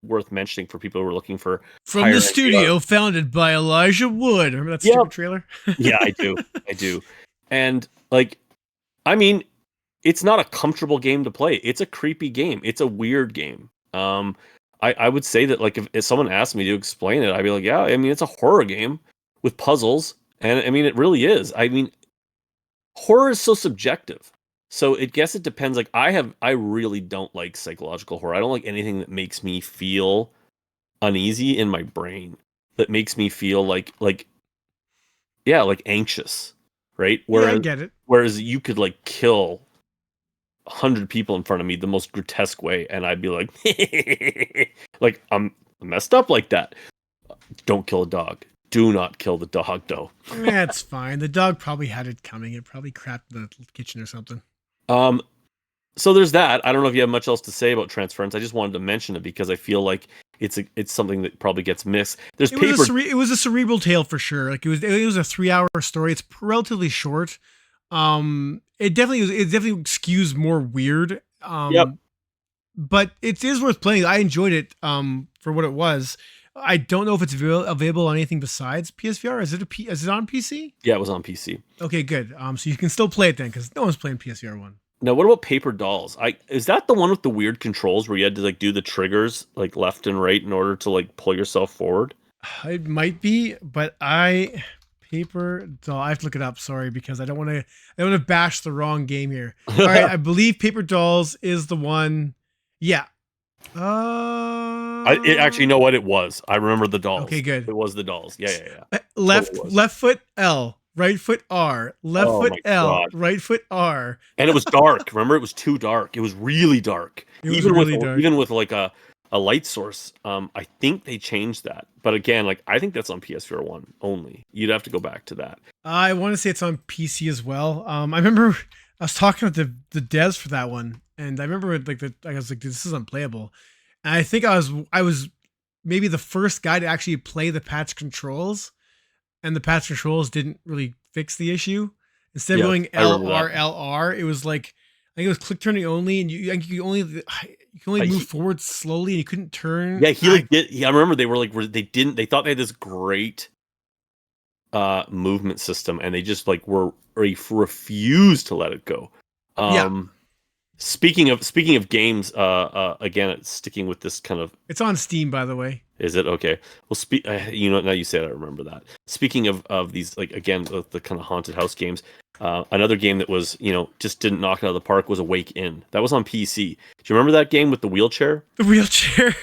worth mentioning for people who are looking for from the higher end VR. studio founded by Elijah Wood. Remember that Yeah, stupid trailer? yeah, I do. I do. And like, I mean, it's not a comfortable game to play. It's a creepy game. It's a weird game. I would say that like if someone asked me to explain it, I'd be like, yeah, I mean, it's a horror game with puzzles. And I mean, it really is. I mean, horror is so subjective. So it guess it depends. Like I really don't like psychological horror. I don't like anything that makes me feel uneasy in my brain, that makes me feel like yeah, like anxious, right? Yeah, I Whereas get it. you could like kill 100 people in front of me the most grotesque way, and I'd be like, like I'm messed up like that. Don't kill a dog. Do not kill the dog, though. That's fine. The dog probably had it coming. It probably crapped in the kitchen or something. Um, so there's that. I don't know if you have much else to say about Transference. I just wanted to mention it because I feel like it's something that probably gets missed. There's paper. It was a cerebral tale for sure. Like it was a 3 hour story. It's relatively short. It definitely skews more weird. Yep. But it is worth playing. I enjoyed it for what it was. I don't know if it's available on anything besides PSVR. Is it on PC? Yeah, it was on PC. Okay, good. So you can still play it then, because no one's playing PSVR 1. Now, what about Paper Dolls? Is that the one with the weird controls where you had to like do the triggers like left and right in order to like pull yourself forward? It might be, but Paper Doll. I have to look it up. Sorry, because I don't want to. I don't want to bash the wrong game here. All right, I believe Paper Dolls is the one. Yeah. Actually, know what it was. I remember the dolls. Okay, good. It was the dolls. Yeah. Left foot L, right foot R, left Oh foot my L, God. right foot R. And it was dark. Remember, it was too dark. It was really dark. It was really dark. Even with like a light source. I think they changed that. But again, like I think that's on PSVR 1 only. You'd have to go back to that. I want to say it's on PC as well. I remember I was talking with the devs for that one, and I remember I was like, this is unplayable. And I think I was maybe the first guy to actually play the patch controls, and the patch controls didn't really fix the issue. Instead of going LR, it was like I think it was click turning only, and you could only move forward slowly, and you couldn't turn. Yeah, I remember they were like they thought they had this great movement system, and they just like refused to let it go. Speaking of games, again, it's sticking with this kind of. It's on Steam, by the way. Is it okay? Well, now you say it, I remember that. Speaking of these, like again, the kind of haunted house games. Another game that was, just didn't knock it out of the park was Awake In. That was on PC. Do you remember that game with the wheelchair? The wheelchair.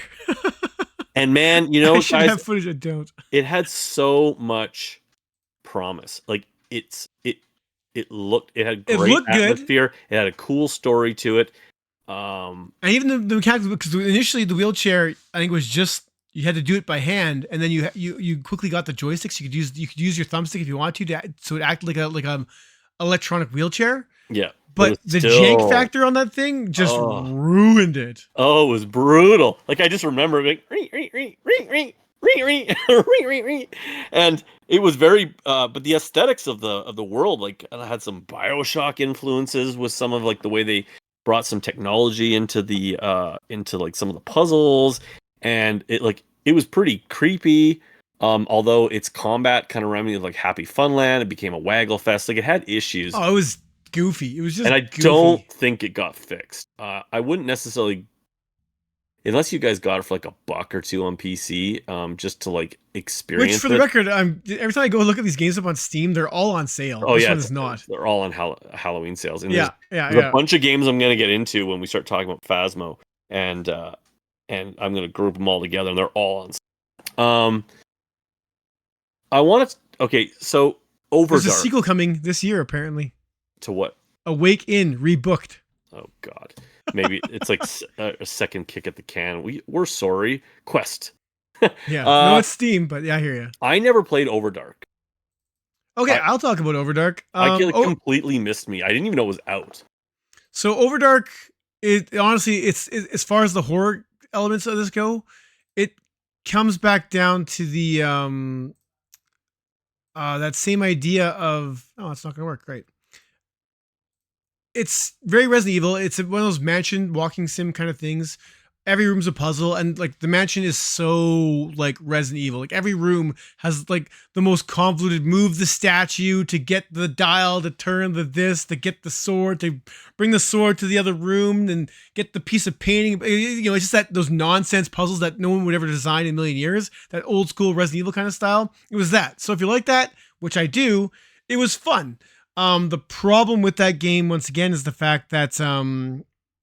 And man, I should have footage. I don't. It had so much promise. Like it had great atmosphere. Good. It had a cool story to it. And even the mechanics, because initially the wheelchair, I think, was just you had to do it by hand, and then you quickly got the joysticks. You could use your thumbstick if you want to so it acted like a electronic wheelchair. Yeah. But the jank factor on that thing just ruined it. Oh, it was brutal. Like I just remember like and it was very but the aesthetics of the world, like had some BioShock influences with some of like the way they brought some technology into the into like some of the puzzles, and it was pretty creepy. Although its combat kind of reminded me of like Happy Funland, it became a waggle fest. Like it had issues. Oh, it was goofy. It was just, and goofy. Don't think it got fixed. I wouldn't necessarily, unless you guys got it for like $1 or $2 on PC, just to like experience. Which, for the record, every time I go look at these games up on Steam, they're all on sale. Oh, this one is not. They're all on Halloween sales. And there's a bunch of games I'm gonna get into when we start talking about Phasmo, and I'm gonna group them all together, and they're all on. I want to. Okay, so Overdark. There's a sequel coming this year, apparently. To what? Awake In rebooked. Oh God, maybe it's like a second kick at the can. We're sorry. Quest. Yeah, no, it's Steam, but yeah, I hear you. I never played Overdark. Okay, I'll talk about Overdark. I completely missed me. I didn't even know it was out. So Overdark, honestly, it's as far as the horror elements of this go, it comes back down to the that same idea of it's not gonna work. Great. It's very Resident Evil. It's one of those mansion walking sim kind of things. Every room's a puzzle, and like the mansion is so like Resident Evil. Like every room has like the most convoluted move the statue to get the dial to turn the this to get the sword to bring the sword to the other room and get the piece of painting. It's just those nonsense puzzles that no one would ever design in a million years. That old school Resident Evil kind of style. It was that. So if you like that, which I do, it was fun. The problem with that game, once again, is the fact that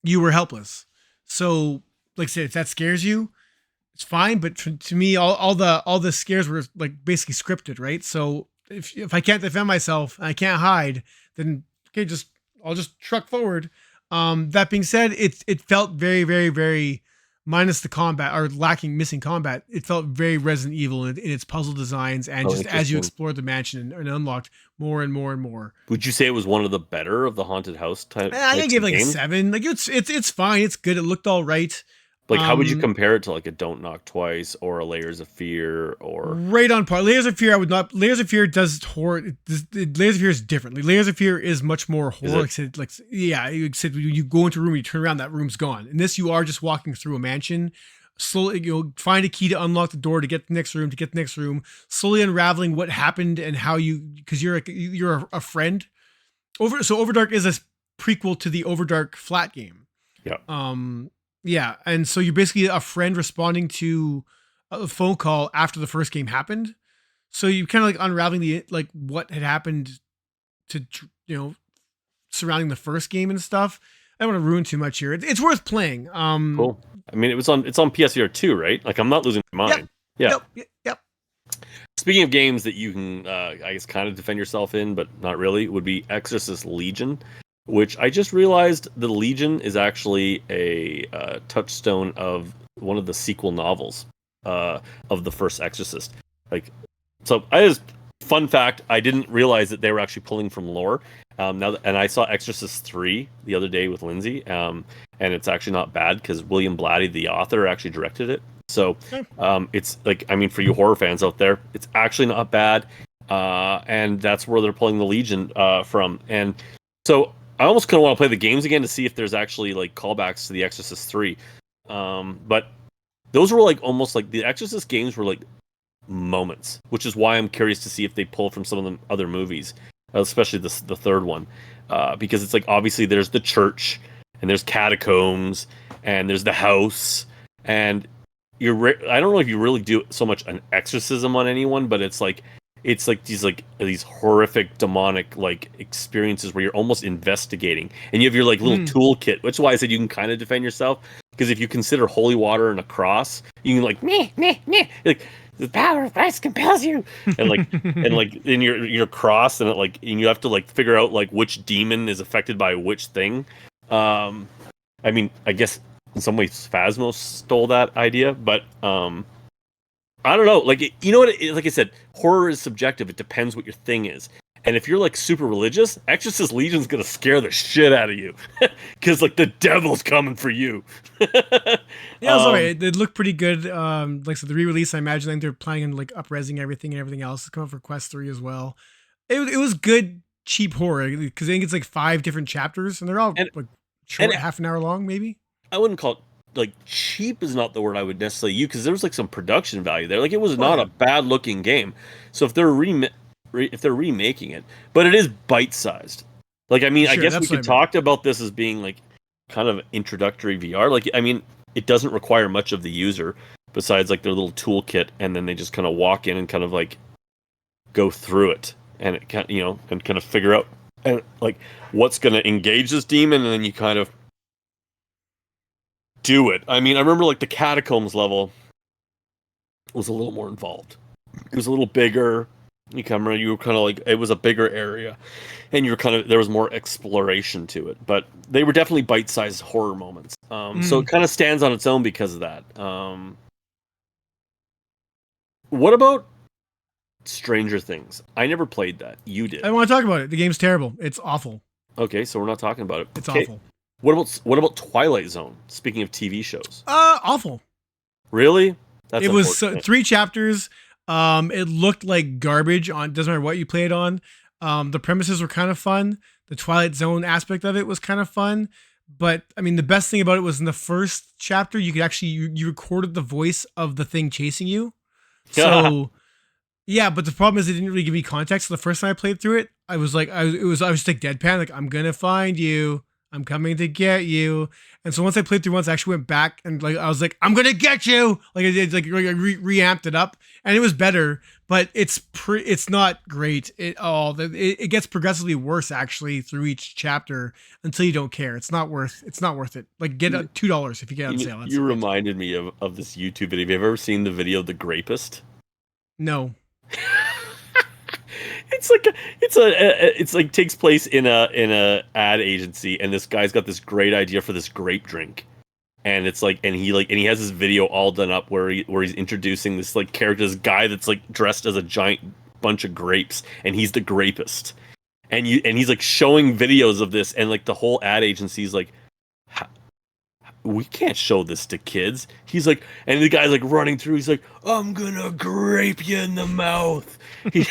you were helpless. So, like I said, if that scares you, it's fine. But to me, all the scares were like basically scripted, right? So if I can't defend myself and I can't hide, then okay, I'll just truck forward. That being said, it felt very, very, very, minus the combat or missing combat, it felt very Resident Evil in its puzzle designs, and just as you explored the mansion and unlocked more and more and more. Would you say it was one of the better of the haunted house type? I give it like a 7. Like it's fine. It's good. It looked all right. Like, how would you Um, compare it to like a Don't Knock Twice or a Layers of Fear or? right on par. Layers of Fear, I would not. Layers of Fear does horror. Layers of Fear is different. Like, Layers of Fear is much more Is horror. it? Like, yeah, you said you go into a room, you turn around, that room's gone. In this, you are just walking through a mansion. Slowly, you'll find a key to unlock the door to get to the next room. To get to the next room, slowly unraveling what happened and how you, because you're a friend. Overdark is a prequel to the Overdark flat game. Yeah. Yeah, and so you're basically a friend responding to a phone call after the first game happened. So you kind of like unraveling the like what had happened to surrounding the first game and stuff. I don't want to ruin too much here. It's worth playing. Cool. I mean, it's on PSVR 2, right? Like, I'm not losing my Yep, mind. Yeah. yep. Speaking of games that you can, I guess, kind of defend yourself in, but not really, would be Exorcist Legion, which I just realized the Legion is actually a touchstone of one of the sequel novels of the first Exorcist. Like, so I just fun fact, I didn't realize that they were actually pulling from lore. And I saw Exorcist 3 the other day with Lindsay, and it's actually not bad because William Blatty, the author, actually directed it. So it's like, I mean, for you horror fans out there, it's actually not bad. And that's where they're pulling the Legion from. And so I almost kind of want to play the games again to see if there's actually like callbacks to the Exorcist 3. But those were like almost like the Exorcist games were like moments, which is why I'm curious to see if they pull from some of the other movies, especially the third one, because it's like obviously there's the church and there's catacombs and there's the house, and I don't know if you really do so much an exorcism on anyone, but it's like these horrific demonic like experiences where you're almost investigating, and you have your like little toolkit, which is why I said you can kind of defend yourself, because if you consider holy water and a cross, you can like meh, meh, meh, like the power of Christ compels you, and like in your cross, and and you have to like figure out like which demon is affected by which thing. I mean, I guess in some ways Phasmo stole that idea, but I don't know. Like, you know what? Like I said, horror is subjective. It depends what your thing is. And if you're like super religious, Exorcist Legion's gonna scare the shit out of you, because like the devil's coming for you. Yeah, sorry, it looked pretty good. Like so the re-release, I imagine like they're planning on like up-resing everything and everything else. It's coming for Quest 3 as well. It was good, cheap horror because I think it's like 5 different chapters and they're all like short, half an hour long, maybe. I wouldn't call it like cheap is not the word I would necessarily use, because there was like some production value there. Like, it was not a bad looking game. So if they're remaking it, but it is bite sized. Like, I mean, sure, I guess we could talk about this as being like kind of introductory VR. Like, I mean, it doesn't require much of the user besides like their little toolkit, and then they just kind of walk in and kind of like go through it, and it can, and kind of figure out and like what's going to engage this demon, and then you kind of do it. I mean, I remember like the catacombs level was a little more involved. It was a little bigger. You were kind of like, it was a bigger area, and there was more exploration to it. But they were definitely bite-sized horror moments. So it kind of stands on its own because of that. What about Stranger Things? I never played that. You did. I want to talk about it. The game's terrible. It's awful. Okay, so we're not talking about it. It's awful. What about Twilight Zone? Speaking of TV shows, awful. Really? It was 3 chapters. It looked like garbage. Doesn't matter what you played on. The premises were kind of fun. The Twilight Zone aspect of it was kind of fun. But I mean, the best thing about it was in the first chapter, you could actually you recorded the voice of the thing chasing you. So yeah, but the problem is it didn't really give me context. So the first time I played through it, I was like, I was just like deadpan, like, I'm gonna find you. I'm coming to get you. And so once I played through once, I actually went back and like I was like, I'm gonna get you. Like I did, like reamped it up, and it was better. But it's not great at all. It gets progressively worse actually through each chapter until you don't care. It's not worth it. Like, get $2 if you get it on sale. You reminded me of this YouTube video. Have you ever seen the video The Grapist? No. It's like takes place in a ad agency, and this guy's got this great idea for this grape drink, and it's like, and he has this video all done up where he's introducing this like character, this guy that's like dressed as a giant bunch of grapes, and he's the grapist, and he's like showing videos of this, and like the whole ad agency's like, we can't show this to kids. He's like, and the guy's like running through. He's like, I'm gonna grape you in the mouth. He,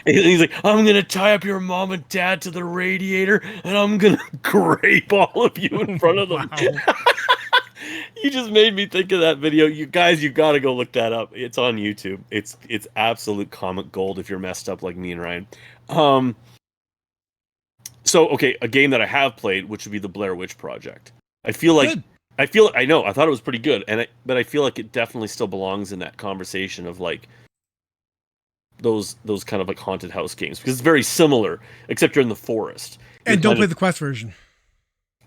and he's like, I'm gonna tie up your mom and dad to the radiator, and I'm gonna grape all of you in front of them. Wow. You just made me think of that video. You guys, you gotta go look that up. It's on YouTube. It's absolute comic gold if you're messed up like me and Ryan. So okay, a game that I have played, which would be the Blair Witch Project. I feel like Good. I know I thought it was pretty good, but I feel like it definitely still belongs in that conversation of like those kind of like haunted house games because it's very similar, except you're in the forest. And don't play the Quest version.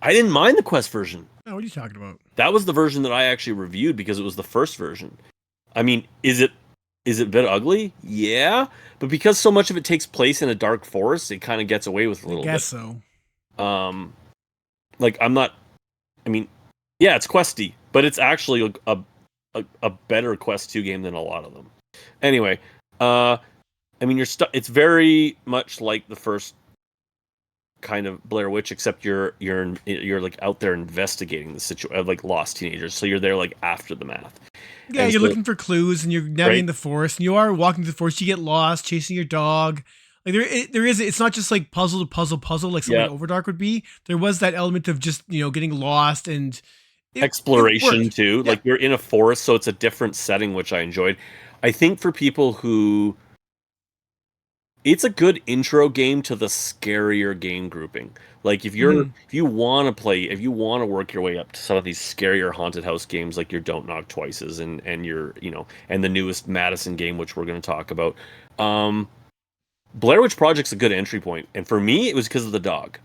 I didn't mind the Quest version. Oh, what are you talking about? That was the version that I actually reviewed because it was the first version. I mean, is it a bit ugly? Yeah, but because so much of it takes place in a dark forest, it kind of gets away with a little bit. I guess so. Like I'm not. I mean, yeah, it's questy, but it's actually a better Quest 2 game than a lot of them. Anyway, I mean, it's very much like the first kind of Blair Witch, except you're like out there investigating the situation, like lost teenagers. So you're there like after the math. Yeah, and you're so, looking for clues, and you're navigating the forest, and you are walking through the forest. You get lost, chasing your dog. Like there is. It's not just like puzzle to puzzle like something Overdark would be. There was that element of just getting lost and exploration too. Yeah. Like you're in a forest, so it's a different setting, which I enjoyed. I think for people who, it's a good intro game to the scarier game grouping. Like if you want to work your way up to some of these scarier haunted house games, like your Don't Knock Twices and your and the newest Madison game, which we're going to talk about. Blair Witch Project's a good entry point, and for me, it was because of the dog.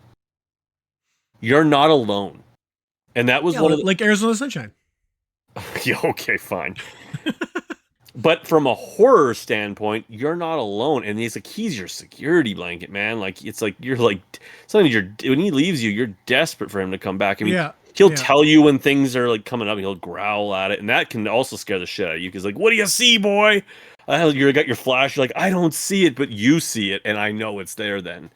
You're not alone, and that was one of like Arizona Sunshine. Yeah, okay, fine. But from a horror standpoint, you're not alone, and he's your security blanket, man. Like it's like you're like sometimes when he leaves you, you're desperate for him to come back. I mean, he'll tell you when things are like coming up, and he'll growl at it, and that can also scare the shit out of you. Because like, what do you see, boy? You got your flash. You're like, I don't see it, but you see it, and I know it's there then.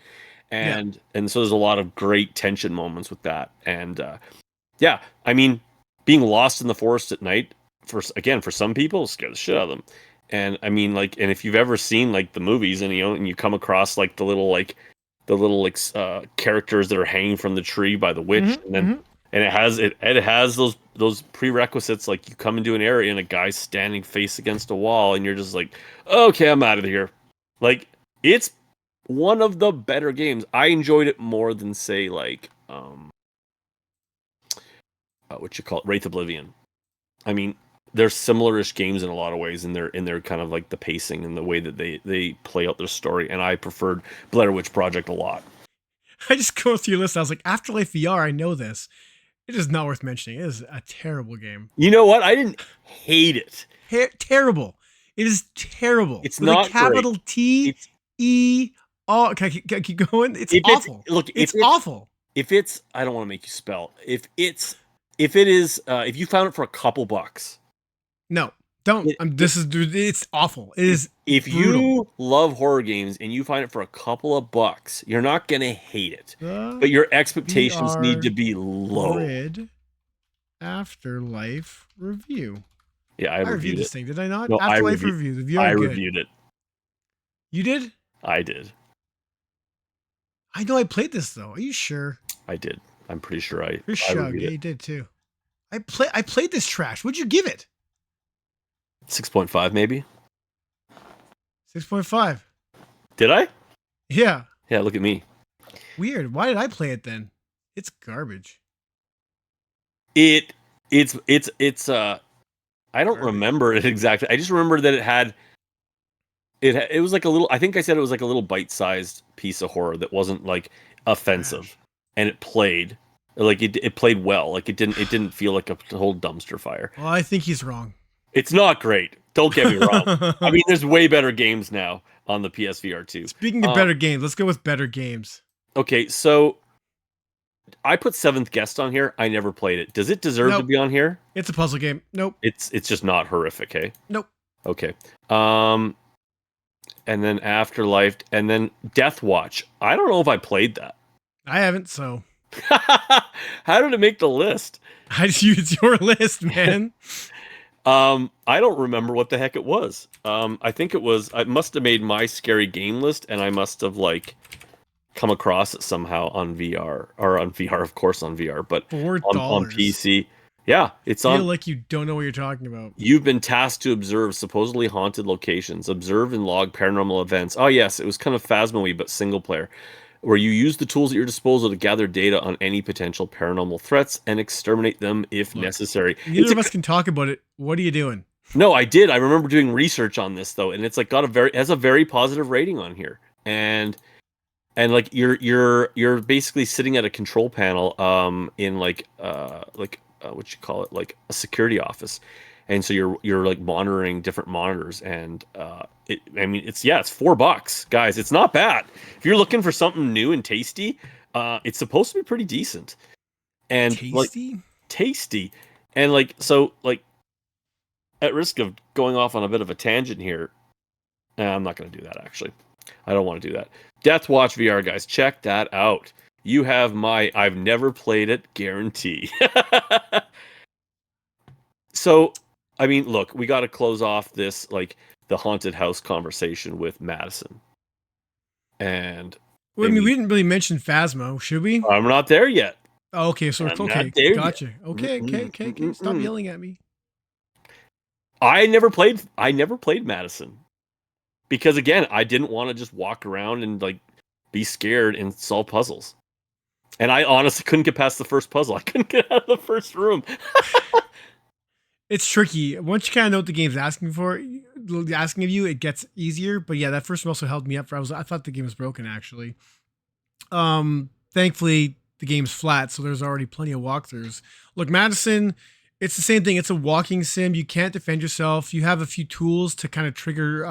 And so there's a lot of great tension moments with that. And yeah, I mean, being lost in the forest at night, for some people, scare the shit out of them. And I mean, like, and if you've ever seen like the movies, and and you come across like the little characters that are hanging from the tree by the witch, and then and it has those prerequisites, like you come into an area and a guy's standing face against a wall, and you're just like, okay, I'm out of here. Like, it's one of the better games. I enjoyed it more than say like what you call it, Wraith Oblivion. I mean, they're similar-ish games in a lot of ways in their kind of like the pacing and the way that they play out their story, and I preferred Blair Witch Project a lot. I just go through your list. I was like, Afterlife VR, I know this. It is not worth mentioning. It is a terrible game. You know what? I didn't hate it. Terrible. It is terrible. It's with not a capital great. T-E. Oh, can I keep going? It's awful. It's awful. If it's, I don't want to make you spell. If it is, if you found it for a couple bucks. No, don't. It's awful. It is. If brutal. you love horror games and you find it for a couple of bucks, you're not gonna hate it. But your expectations need to be low. Afterlife review. Yeah, I reviewed this thing, did I not? No, Afterlife review. The VR I good. reviewed it. You did? I did. I know I played this though. Are you sure? I did. I'm pretty sure I. You're sure. Yeah, you did too. I played this trash. What'd you give it? 6.5 maybe. 6.5. Did I? Yeah. Yeah, look at me. Weird. Why did I play it then? It's garbage. It's I don't remember it exactly. I just remember that it was like a little, I think I said it was like a little bite-sized piece of horror that wasn't like offensive. And it played like it played well. Like it didn't feel like a whole dumpster fire. Well, I think he's wrong. It's not great. Don't get me wrong. I mean, there's way better games now on the PSVR 2. Speaking of better games, let's go with better games. Okay, so I put Seventh Guest on here. I never played it. Does it deserve to be on here? It's a puzzle game. Nope. It's just not horrific, hey? Nope. Okay. And then Afterlife, and then Death Watch. I don't know if I played that. I haven't, so. How did it make the list? It's your list, man. I don't remember what the heck it was. I think I must have made my scary game list, and I must have like come across it somehow on VR or on VR, of course, on VR, but $4. on PC. Yeah, it's Feel on. like you don't know what you're talking about. You've been tasked to observe supposedly haunted locations, observe and log paranormal events. Oh yes, it was kind of Phasmophobia, but single player, where you use the tools at your disposal to gather data on any potential paranormal threats and exterminate them if Look, necessary. neither of us can talk about it. What are you doing? No, I did. I remember doing research on this though, and it's like it has a very positive rating on here, and like you're basically sitting at a control panel in like what you call it, like a security office, and so you're like monitoring different monitors, and it's $4, guys. It's not bad if you're looking for something new and tasty. It's supposed to be pretty decent and tasty, and like so like at risk of going off on a bit of a tangent here, I'm not going to do that actually. I don't want to do that. Death Watch VR, guys, check that out. You have my I've never played it guarantee. So, I mean, look, we got to close off this like the haunted house conversation with Madison. And Well, I mean, we didn't really mention Phasmo, should we? I'm not there yet. Oh, okay, so it's okay. Gotcha. Yet. Okay. Stop yelling at me. I never played Madison. Because again, I didn't want to just walk around and like be scared and solve puzzles. And I honestly couldn't get past the first puzzle. I couldn't get out of the first room. It's tricky. Once you kind of know what the game's asking of you, it gets easier. But yeah, that first one also held me up. I thought the game was broken actually. Thankfully the game's flat, so there's already plenty of walkthroughs. Look, Madison, it's the same thing. It's a walking sim. You can't defend yourself. You have a few tools to kind of trigger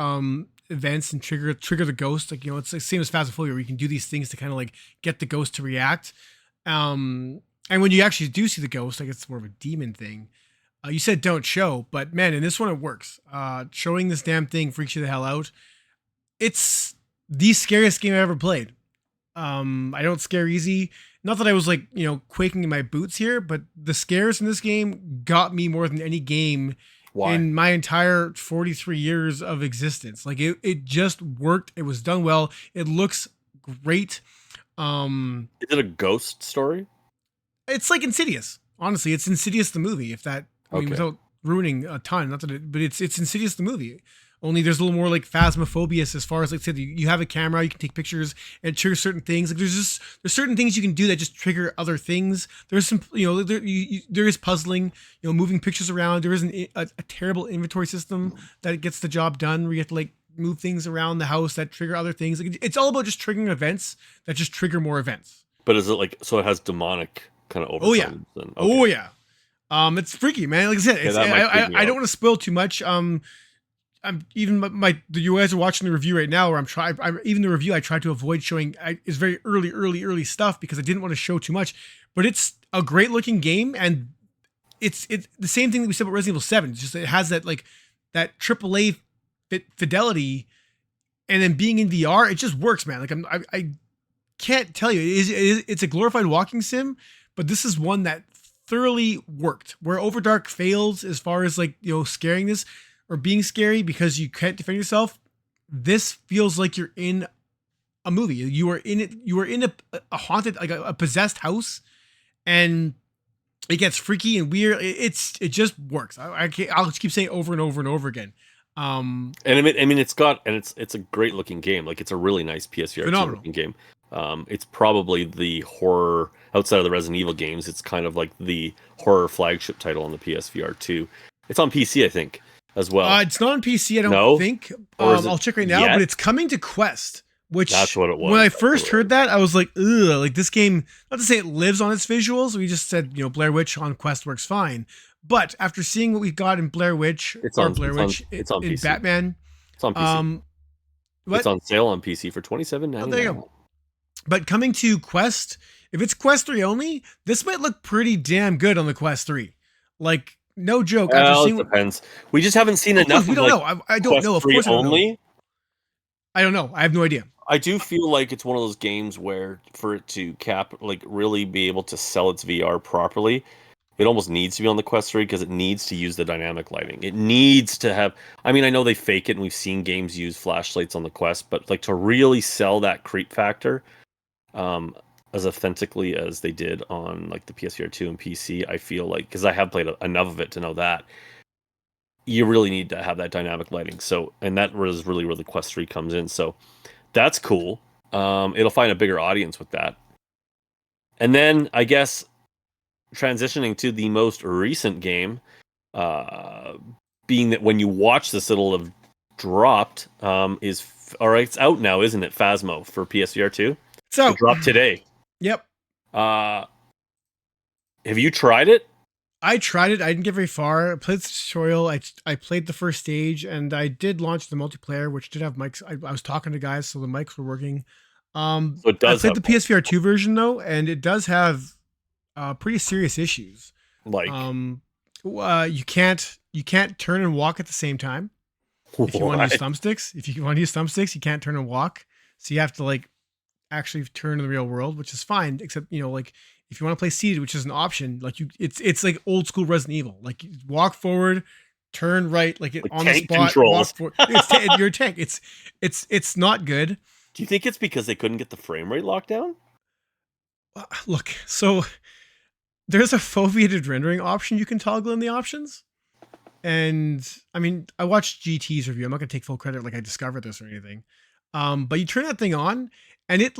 events and trigger the ghost. Like, it's the same as Phasmophobia, where you can do these things to kind of like get the ghost to react. And when you actually do see the ghost, like it's more of a demon thing. You said don't show, but man, in this one it works. Showing this damn thing freaks you the hell out. It's the scariest game I ever played. I don't scare easy. Not that I was like, quaking in my boots here, but the scares in this game got me more than any game in my entire 43 years of existence. Like it just worked. It was done well. It looks great. Is it a ghost story? It's like Insidious. Honestly, it's Insidious the movie. If that, I mean, without ruining a ton, not that but it's Insidious the movie. Only there's a little more like Phasmophobia as far as like I said, you have a camera, you can take pictures and trigger certain things. Like there's certain things you can do that just trigger other things. There's some, there is puzzling, moving pictures around. There isn't a terrible inventory system that gets the job done where you have to like move things around the house that trigger other things. Like it's all about just triggering events that just trigger more events. But is it like, so it has demonic kind of overtones? Oh yeah. Okay. Oh yeah. It's freaky, man. Like I said, I don't want to spoil too much. I'm even you guys are watching the review right now, where even the review I tried to avoid showing is very early stuff because I didn't want to show too much. But it's a great looking game, and it's the same thing that we said about Resident Evil 7. It's just it has that like that AAA fidelity, and then being in VR, it just works, man. Like I can't tell you, it's a glorified walking sim, but this is one that thoroughly worked. Where Overdark fails as far as like scaring this or being scary because you can't defend yourself, this feels like you're in a movie. You are in it. You are in a haunted, like a possessed house, and it gets freaky and weird. It just works. I'll just keep saying it over and over and over again. And I mean, it's a great looking game. Like it's a really nice PSVR 2 looking game. It's probably the horror outside of the Resident Evil games. It's kind of like the horror flagship title on the PSVR 2. It's on PC, I think, as well. It's not on PC, I don't think. I'll check right now, but it's coming to Quest, which that's what it was. When I first heard that, I was like, ugh, like this game, not to say it lives on its visuals. We just said, Blair Witch on Quest works fine. But after seeing what we got in Blair Witch, it's on in Batman. It's on PC. It's on sale on PC for $27.99. Oh, there you go. But coming to Quest, if it's Quest 3 only, this might look pretty damn good on the Quest 3. Like, no joke. Well, it depends. We just haven't seen enough. We don't know. I don't know. Of course, only. I don't know. I have no idea. I do feel like it's one of those games where for it to really be able to sell its VR properly, it almost needs to be on the Quest 3 because it needs to use the dynamic lighting. It needs to have. I mean, I know they fake it, and we've seen games use flashlights on the Quest, but like to really sell that creep factor, um, as authentically as they did on like the PSVR 2 and PC, I feel like because I have played enough of it to know that you really need to have that dynamic lighting. So, and that was really where the Quest 3 comes in. So that's cool. It'll find a bigger audience with that. And then I guess transitioning to the most recent game, uh, being that when you watch this, it'll have dropped. All right, it's out now, isn't it? Phasmo for PSVR 2. So It dropped today. yep, Uh, have you tried it? I tried it. I didn't get very far. I played the tutorial. I played the first stage, and I did launch the multiplayer, which did have mics. I was talking to guys, so the mics were working. So it I does played have the PSVR 2 version though, and it does have pretty serious issues. like You can't turn and walk at the same time. If you want to use what? thumbsticks, you can't turn and walk. So you have to like actually turn in the real world, which is fine. Except like if you want to play seated, which is an option, like it's like old school Resident Evil. Like you walk forward, turn right, like it Like on the tank spot. controls. Walk forward. You're a tank. It's not good. Do you think it's because they couldn't get the frame rate locked down? Look, so there's a foveated rendering option you can toggle in the options. And I mean, I watched GT's review. I'm not gonna take full credit like I discovered this or anything. But you turn that thing on, and it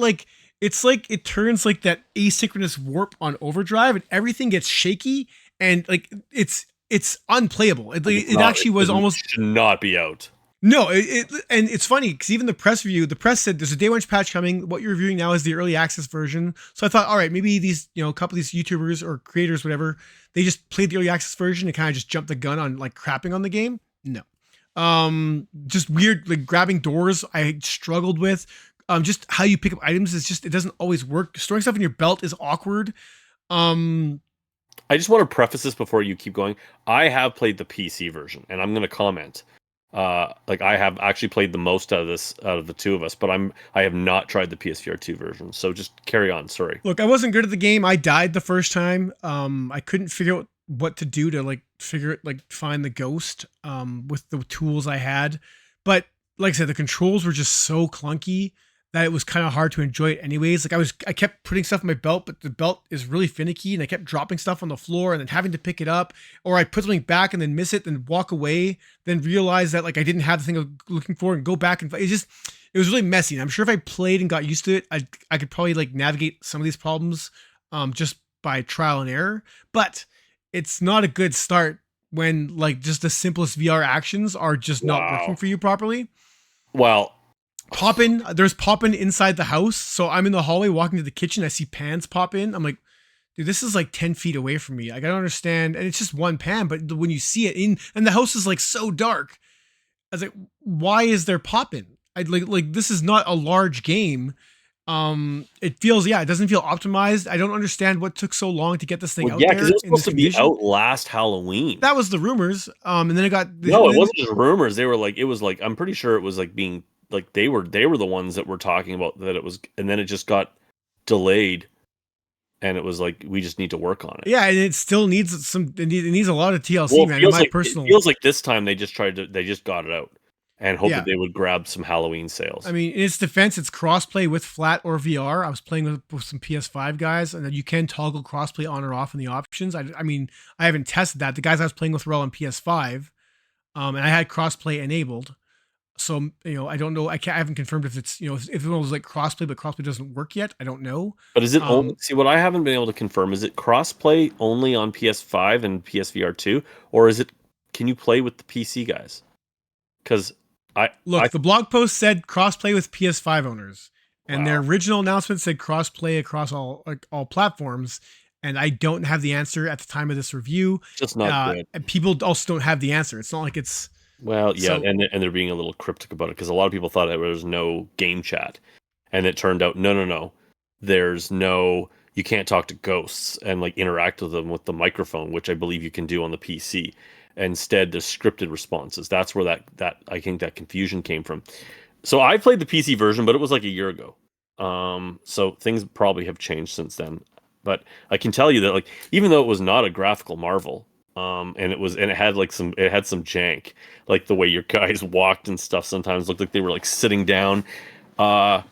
turns like that asynchronous warp on overdrive, and everything gets shaky, and like it's unplayable. It actually was almost should not be out. no. And it's funny because even the press review, the press said there's a day one patch coming. What you're reviewing now is the early access version. So I thought, all right, maybe these a couple of these YouTubers or creators, whatever, they just played the early access version and kind of just jumped the gun on like crapping on the game. No, just weird like grabbing doors. I struggled with. Just how you pick up items is just it doesn't always work. Storing stuff in your belt is awkward. I just want to preface this before you keep going. I have played the PC version, and I'm going to comment. Like I have actually played the most out of the two of us, but I have not tried the PSVR 2 version. So just carry on. Sorry. Look, I wasn't good at the game. I died the first time. I couldn't figure out what to do to find the ghost with the tools I had. But like I said, the controls were just so clunky that it was kind of hard to enjoy it anyways. Like I kept putting stuff in my belt, but the belt is really finicky and I kept dropping stuff on the floor and then having to pick it up, or I put something back and then miss it, then walk away, then realize that like I didn't have the thing I'm looking for and go back and it was really messy. And I'm sure if I played and got used to it, I could probably like navigate some of these problems just by trial and error, but it's not a good start when like just the simplest VR actions are just not working for you properly. Well, There's poppin inside the house. So I'm in the hallway walking to the kitchen. I see pans pop in. I'm like, dude, this is like 10 feet away from me. Like, I don't understand. And it's just one pan, but when you see it and the house is like so dark, I was like, why is there poppin? I'd like, this is not a large game. It doesn't feel optimized. I don't understand what took so long to get this thing out there. Yeah, because it was in this supposed to be condition. out last Halloween. That was the rumors. And then it got No, it wasn't just rumors. They were like, it was like, I'm pretty sure it was like being like they were the ones that were talking about that it was, and then it just got delayed, and it was like we just need to work on it. Yeah, and it still needs it needs a lot of TLC, man. It feels like this time they just got it out and hoped that they would grab some Halloween sales. I mean, in its defense, it's crossplay with flat or VR. I was playing with some PS5 guys, and you can toggle crossplay on or off in the options. I mean, I haven't tested that. The guys I was playing with were all on PS5, and I had crossplay enabled. So I don't know. I haven't confirmed if it's if it was like crossplay, but crossplay doesn't work yet. I don't know. But is it only? See, what I haven't been able to confirm is it crossplay only on PS5 and PSVR 2, or is it? Can you play with the PC guys? Because the blog post said crossplay with PS5 owners, and their original announcement said crossplay across all platforms. And I don't have the answer at the time of this review. Just not good. And people also don't have the answer. It's not like it's. Well, yeah, and they're being a little cryptic about it because a lot of people thought there was no game chat, and it turned out no. There's no, you can't talk to ghosts and like interact with them with the microphone, which I believe you can do on the PC. Instead, there's scripted responses. That's where that I think that confusion came from. So I played the PC version, but it was like a year ago. So things probably have changed since then. But I can tell you that like even though it was not a graphical marvel, and it had like it had some jank, like the way your guys walked and stuff sometimes looked like they were like sitting down. Uh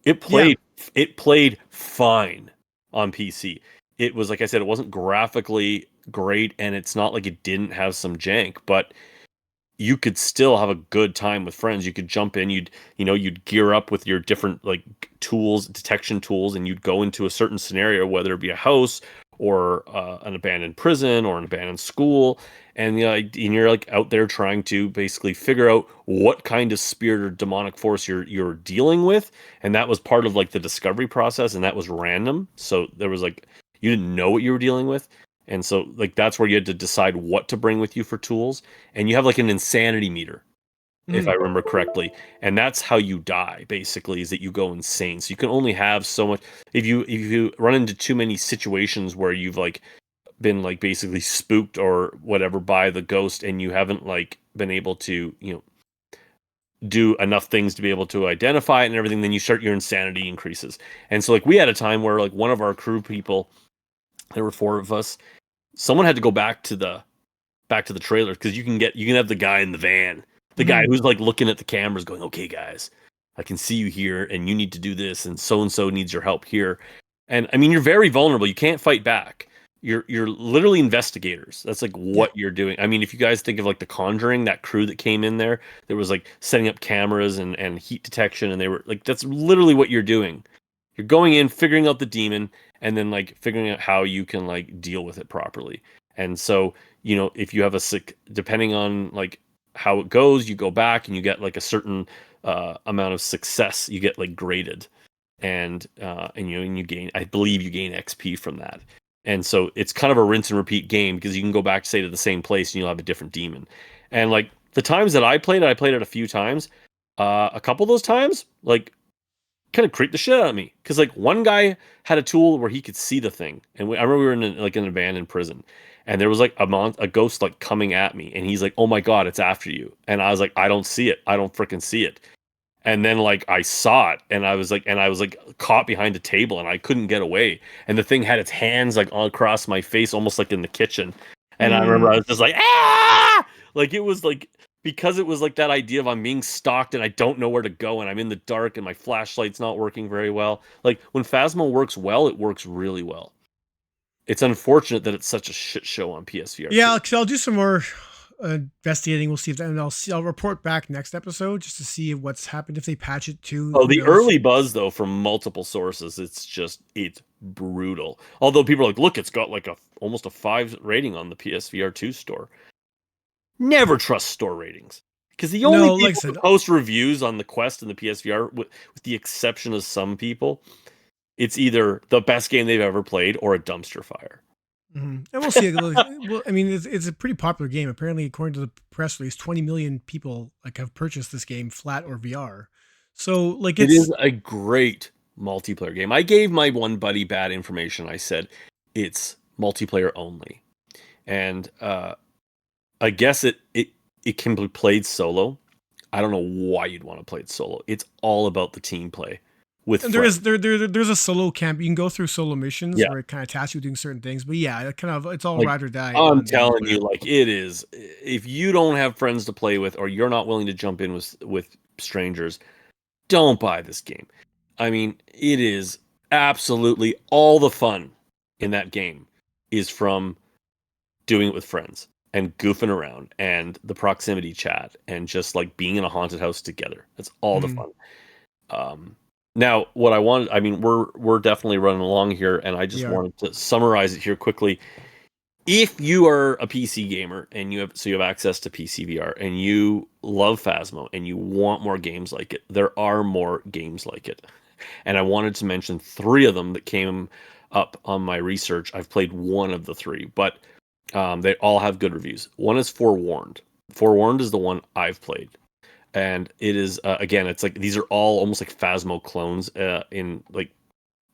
it Yeah. played it played fine on PC. It was like I said, it wasn't graphically great, and it's not like it didn't have some jank, but you could still have a good time with friends. You could jump in, you'd gear up with your different like tools, detection tools, and you'd go into a certain scenario, whether it be a house or an abandoned prison or an abandoned school, and and you're like out there trying to basically figure out what kind of spirit or demonic force you're dealing with, and that was part of like the discovery process, and that was random. So there was like you didn't know what you were dealing with. And so like that's where you had to decide what to bring with you for tools, and you have like an insanity meter, if I Mhm. remember correctly, and that's how you die basically, is that you go insane. So you can only have so much. If you run into too many situations where you've like been like basically spooked or whatever by the ghost, and you haven't like been able to do enough things to be able to identify it and everything, then your insanity increases. And so like we had a time where like one of our crew people, there were four of us, someone had to go back to the trailer, because you can have the guy in the van, the guy Mhm. who's like looking at the cameras going, okay guys, I can see you here and you need to do this, and so needs your help here. And I mean, you're very vulnerable, you can't fight back. You're literally investigators. That's like Yeah. what you're doing. I mean, if you guys think of like the Conjuring, that crew that came in there was like setting up cameras and heat detection, and they were like, that's literally what you're doing. You're going in, figuring out the demon, and then like figuring out how you can like deal with it properly. And so, if you have a sick, depending on like how it goes, you go back and you get like a certain amount of success. You get like graded, and you gain. I believe you gain XP from that. And so it's kind of a rinse and repeat game, because you can go back, say, to the same place and you'll have a different demon. And like the times that I played it a few times. A couple of those times, like kind of creeped the shit out of me, because like one guy had a tool where he could see the thing, and I remember we were in like an abandoned prison, and there was like a ghost like coming at me, and he's like, "Oh my god, it's after you," and I was like, "I don't see it, I don't freaking see it," and then like I saw it, and I was like caught behind a table, and I couldn't get away, and the thing had its hands like all across my face, almost like in the kitchen, and I remember I Mm. was just like, ah, like it was like, because it was like that idea of I'm being stalked and I don't know where to go, and I'm in the dark and my flashlight's not working very well. Like when Phasmo works well, it works really well. It's unfortunate that it's such a shit show on PSVR Yeah, 2. I'll do some more investigating. We'll see if, and I'll report back next episode just to see what's happened if they patch it too. Oh, Who the knows? early buzz though from multiple sources, it's brutal. Although people are like, look, it's got like a almost a 5 rating on the PSVR 2 store. Never trust store ratings, because the only No, like I people who said. post reviews on the Quest and the PSVR, with the exception of some people, it's either the best game they've ever played or a dumpster fire. Mhm. And we'll see. Well, I mean, it's a pretty popular game. Apparently, according to the press release, 20 million people like have purchased this game, flat or VR. So, like, It is it's a great multiplayer game. I gave my one buddy bad information. I said it's multiplayer only, and I guess it can be played solo. I don't know why you'd want to play it solo. It's all about the team play with and there friends. is there's a solo camp. You can go through solo missions Yeah, where it kind of tasks you with doing certain things. But yeah, it's all like ride or die I'm on the telling you, multiplayer. like it is. If you don't have friends to play with, or you're not willing to jump in with strangers, don't buy this game. I mean, it is absolutely all the fun in that game is from doing it with friends and goofing around and the proximity chat and just like being in a haunted house together. That's all the Mhm. fun. Um, Now, what I wanted, I mean, we're definitely running along here, and I We just are. wanted to summarize it here quickly. If you are a PC gamer and you have access to PC VR and you love Phasmo and you want more games like it, there are more games like it. And I wanted to mention three of them that came up on my research. I've played one of the three, but they all have good reviews. One is Forewarned. Forewarned is the one I've played, and it is again, it's like these are all almost like Phasmo clones in like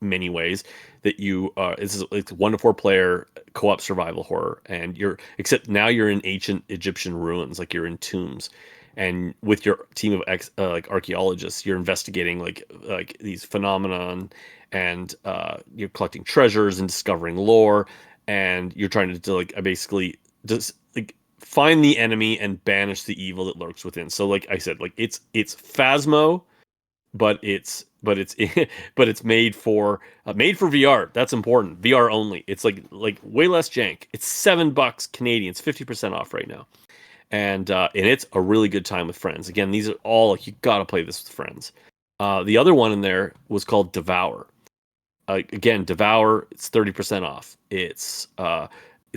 many ways. That it's 1 to 4 player co-op survival horror, and you're except now you're in ancient Egyptian ruins, like you're in tombs, and with your team of like archaeologists, you're investigating like these phenomenon, and you're collecting treasures and discovering lore, and you're trying to like basically just like find the enemy and banish the evil that lurks within. So like I said, like it's Phasmo, but it's but it's made for VR. That's important. VR only. It's like way less jank. It's $7 Canadian. It's 50% off right now, and it's a really good time with friends. Again, these are all like you got to play this with friends. The other one in there was called Devour. Again, Devour. It's 30% off. It's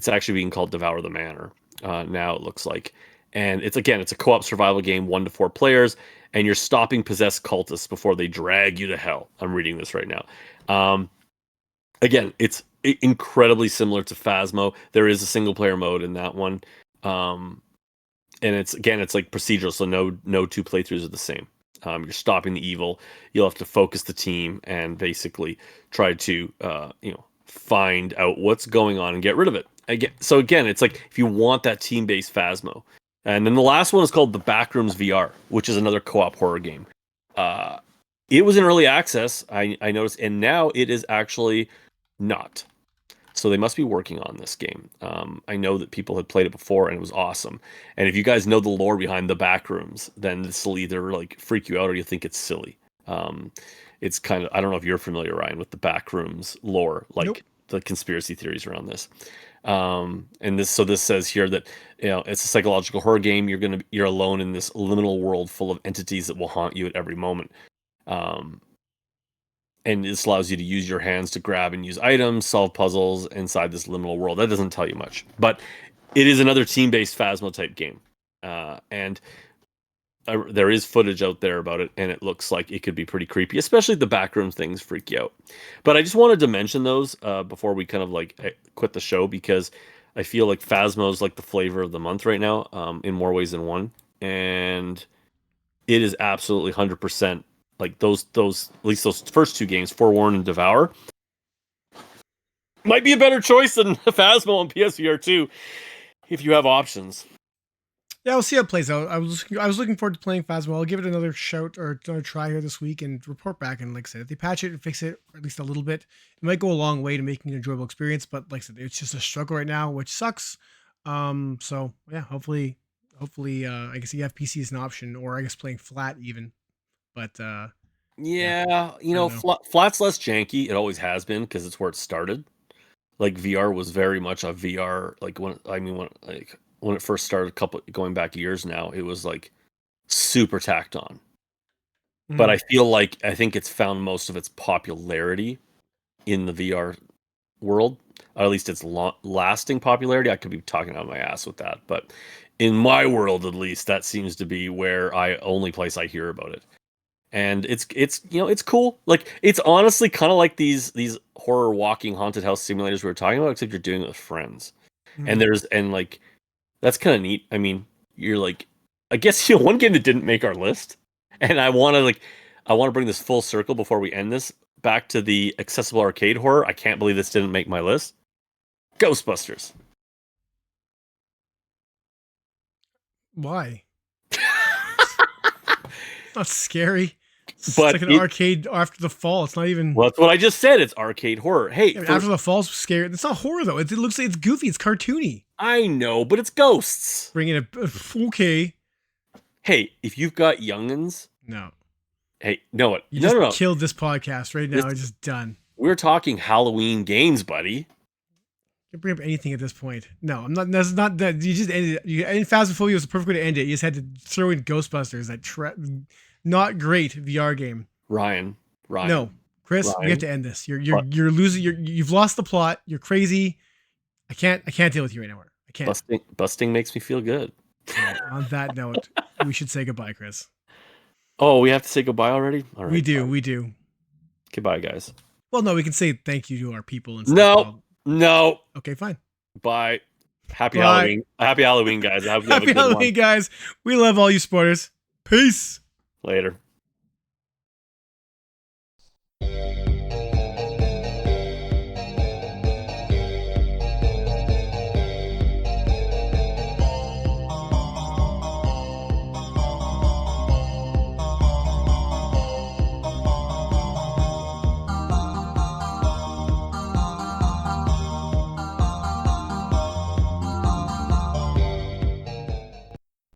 actually being called Devour the Manor now. It looks like, and it's a co-op survival game, 1 to 4 players, and you're stopping possessed cultists before they drag you to hell. I'm reading this right now. Again, it's incredibly similar to Phasmo. There is a single player mode in that one, and it's like procedural, so no 2 playthroughs are the same. You're stopping the evil. You'll have to focus the team and basically try to find out what's going on and get rid of it. Again, it's like if you want that team-based Phasmo. And then the last one is called The Backrooms VR, which is another co-op horror game. It was in early access, I noticed, and now it is actually not. So they must be working on this game. I know that people had played it before and it was awesome. And if you guys know the lore behind The Backrooms, then this will either like freak you out or you think it's silly. It's kind of, I don't know if you're familiar, Ryan, with The Backrooms lore, like Nope. the conspiracy theories around this. And this says here that it's a psychological horror game. You're alone in this liminal world full of entities that will haunt you at every moment. And this allows you to use your hands to grab and use items, solve puzzles inside this liminal world. That doesn't tell you much, but it is another team-based Phasmo type game. And there is footage out there about it, and it looks like it could be pretty creepy, especially the backroom things freak you out. But I just wanted to mention those before we kind of like quit the show, because I feel like Phasmo is like the flavor of the month right now, in more ways than one. And it is absolutely 100%. Like those at least those first 2 games, Forewarn and Devour, might be a better choice than Phasmo on PSVR 2 if you have options. Yeah, we'll see how it plays out. I was looking forward to playing Phasmo. I'll give it another shout or another try here this week and report back. And like I said, if they patch it and fix it, or at least a little bit, it might go a long way to making an enjoyable experience. But like I said, it's just a struggle right now, which sucks. So yeah, hopefully, I guess you have PC as an option, or I guess playing flat even. But yeah, flat's less janky. It always has been because it's where it started. Like VR was very much a VR. Like when it first started, going back years now, it was like super tacked on. But I think it's found most of its popularity in the VR world, or at least its lasting popularity. I could be talking out of my ass with that, but in my world, at least, that seems to be where only place I hear about it. And it's it's cool. Like it's honestly kind of like these horror walking haunted house simulators we were talking about, except you're doing it with friends. And like that's kind of neat. I mean, you're like, I guess one game that didn't make our list, and I want to bring this full circle before we end this back to the accessible arcade horror. I can't believe this didn't make my list. Ghostbusters. why? Not scary. It's But like an arcade after the fall. It's not even. Well, that's what I just said. It's arcade horror. Hey, After the fall's scary. It's not horror though. It looks like it's goofy. It's cartoony. I know, but it's ghosts. Bringing it. Okay. Hey, if you've got youngins, No. hey, know what? You No, just no, no. killed this podcast right now. It's just done. We're talking Halloween games, buddy. You can bring up anything at this point. No, I'm not. That's not that. You just ended it. In Phasmophobia was the perfect way to end it. You just had to throw in Ghostbusters. That not great VR game. Ryan. No, Chris, Ryan. we have to end this. You're losing. You've lost the plot. You're crazy. I can't deal with you anymore. I can't. Busting makes me feel good. On that note, we should say goodbye, Chris. Oh, we have to say goodbye already? All right. We do. Goodbye, guys. Well, no, we can say thank you to our people and stuff. No. Okay, fine. Bye. Happy Bye. Halloween. Happy Halloween, guys. I hope you have a Happy good Halloween, one. guys. We love all you supporters. Peace. Later.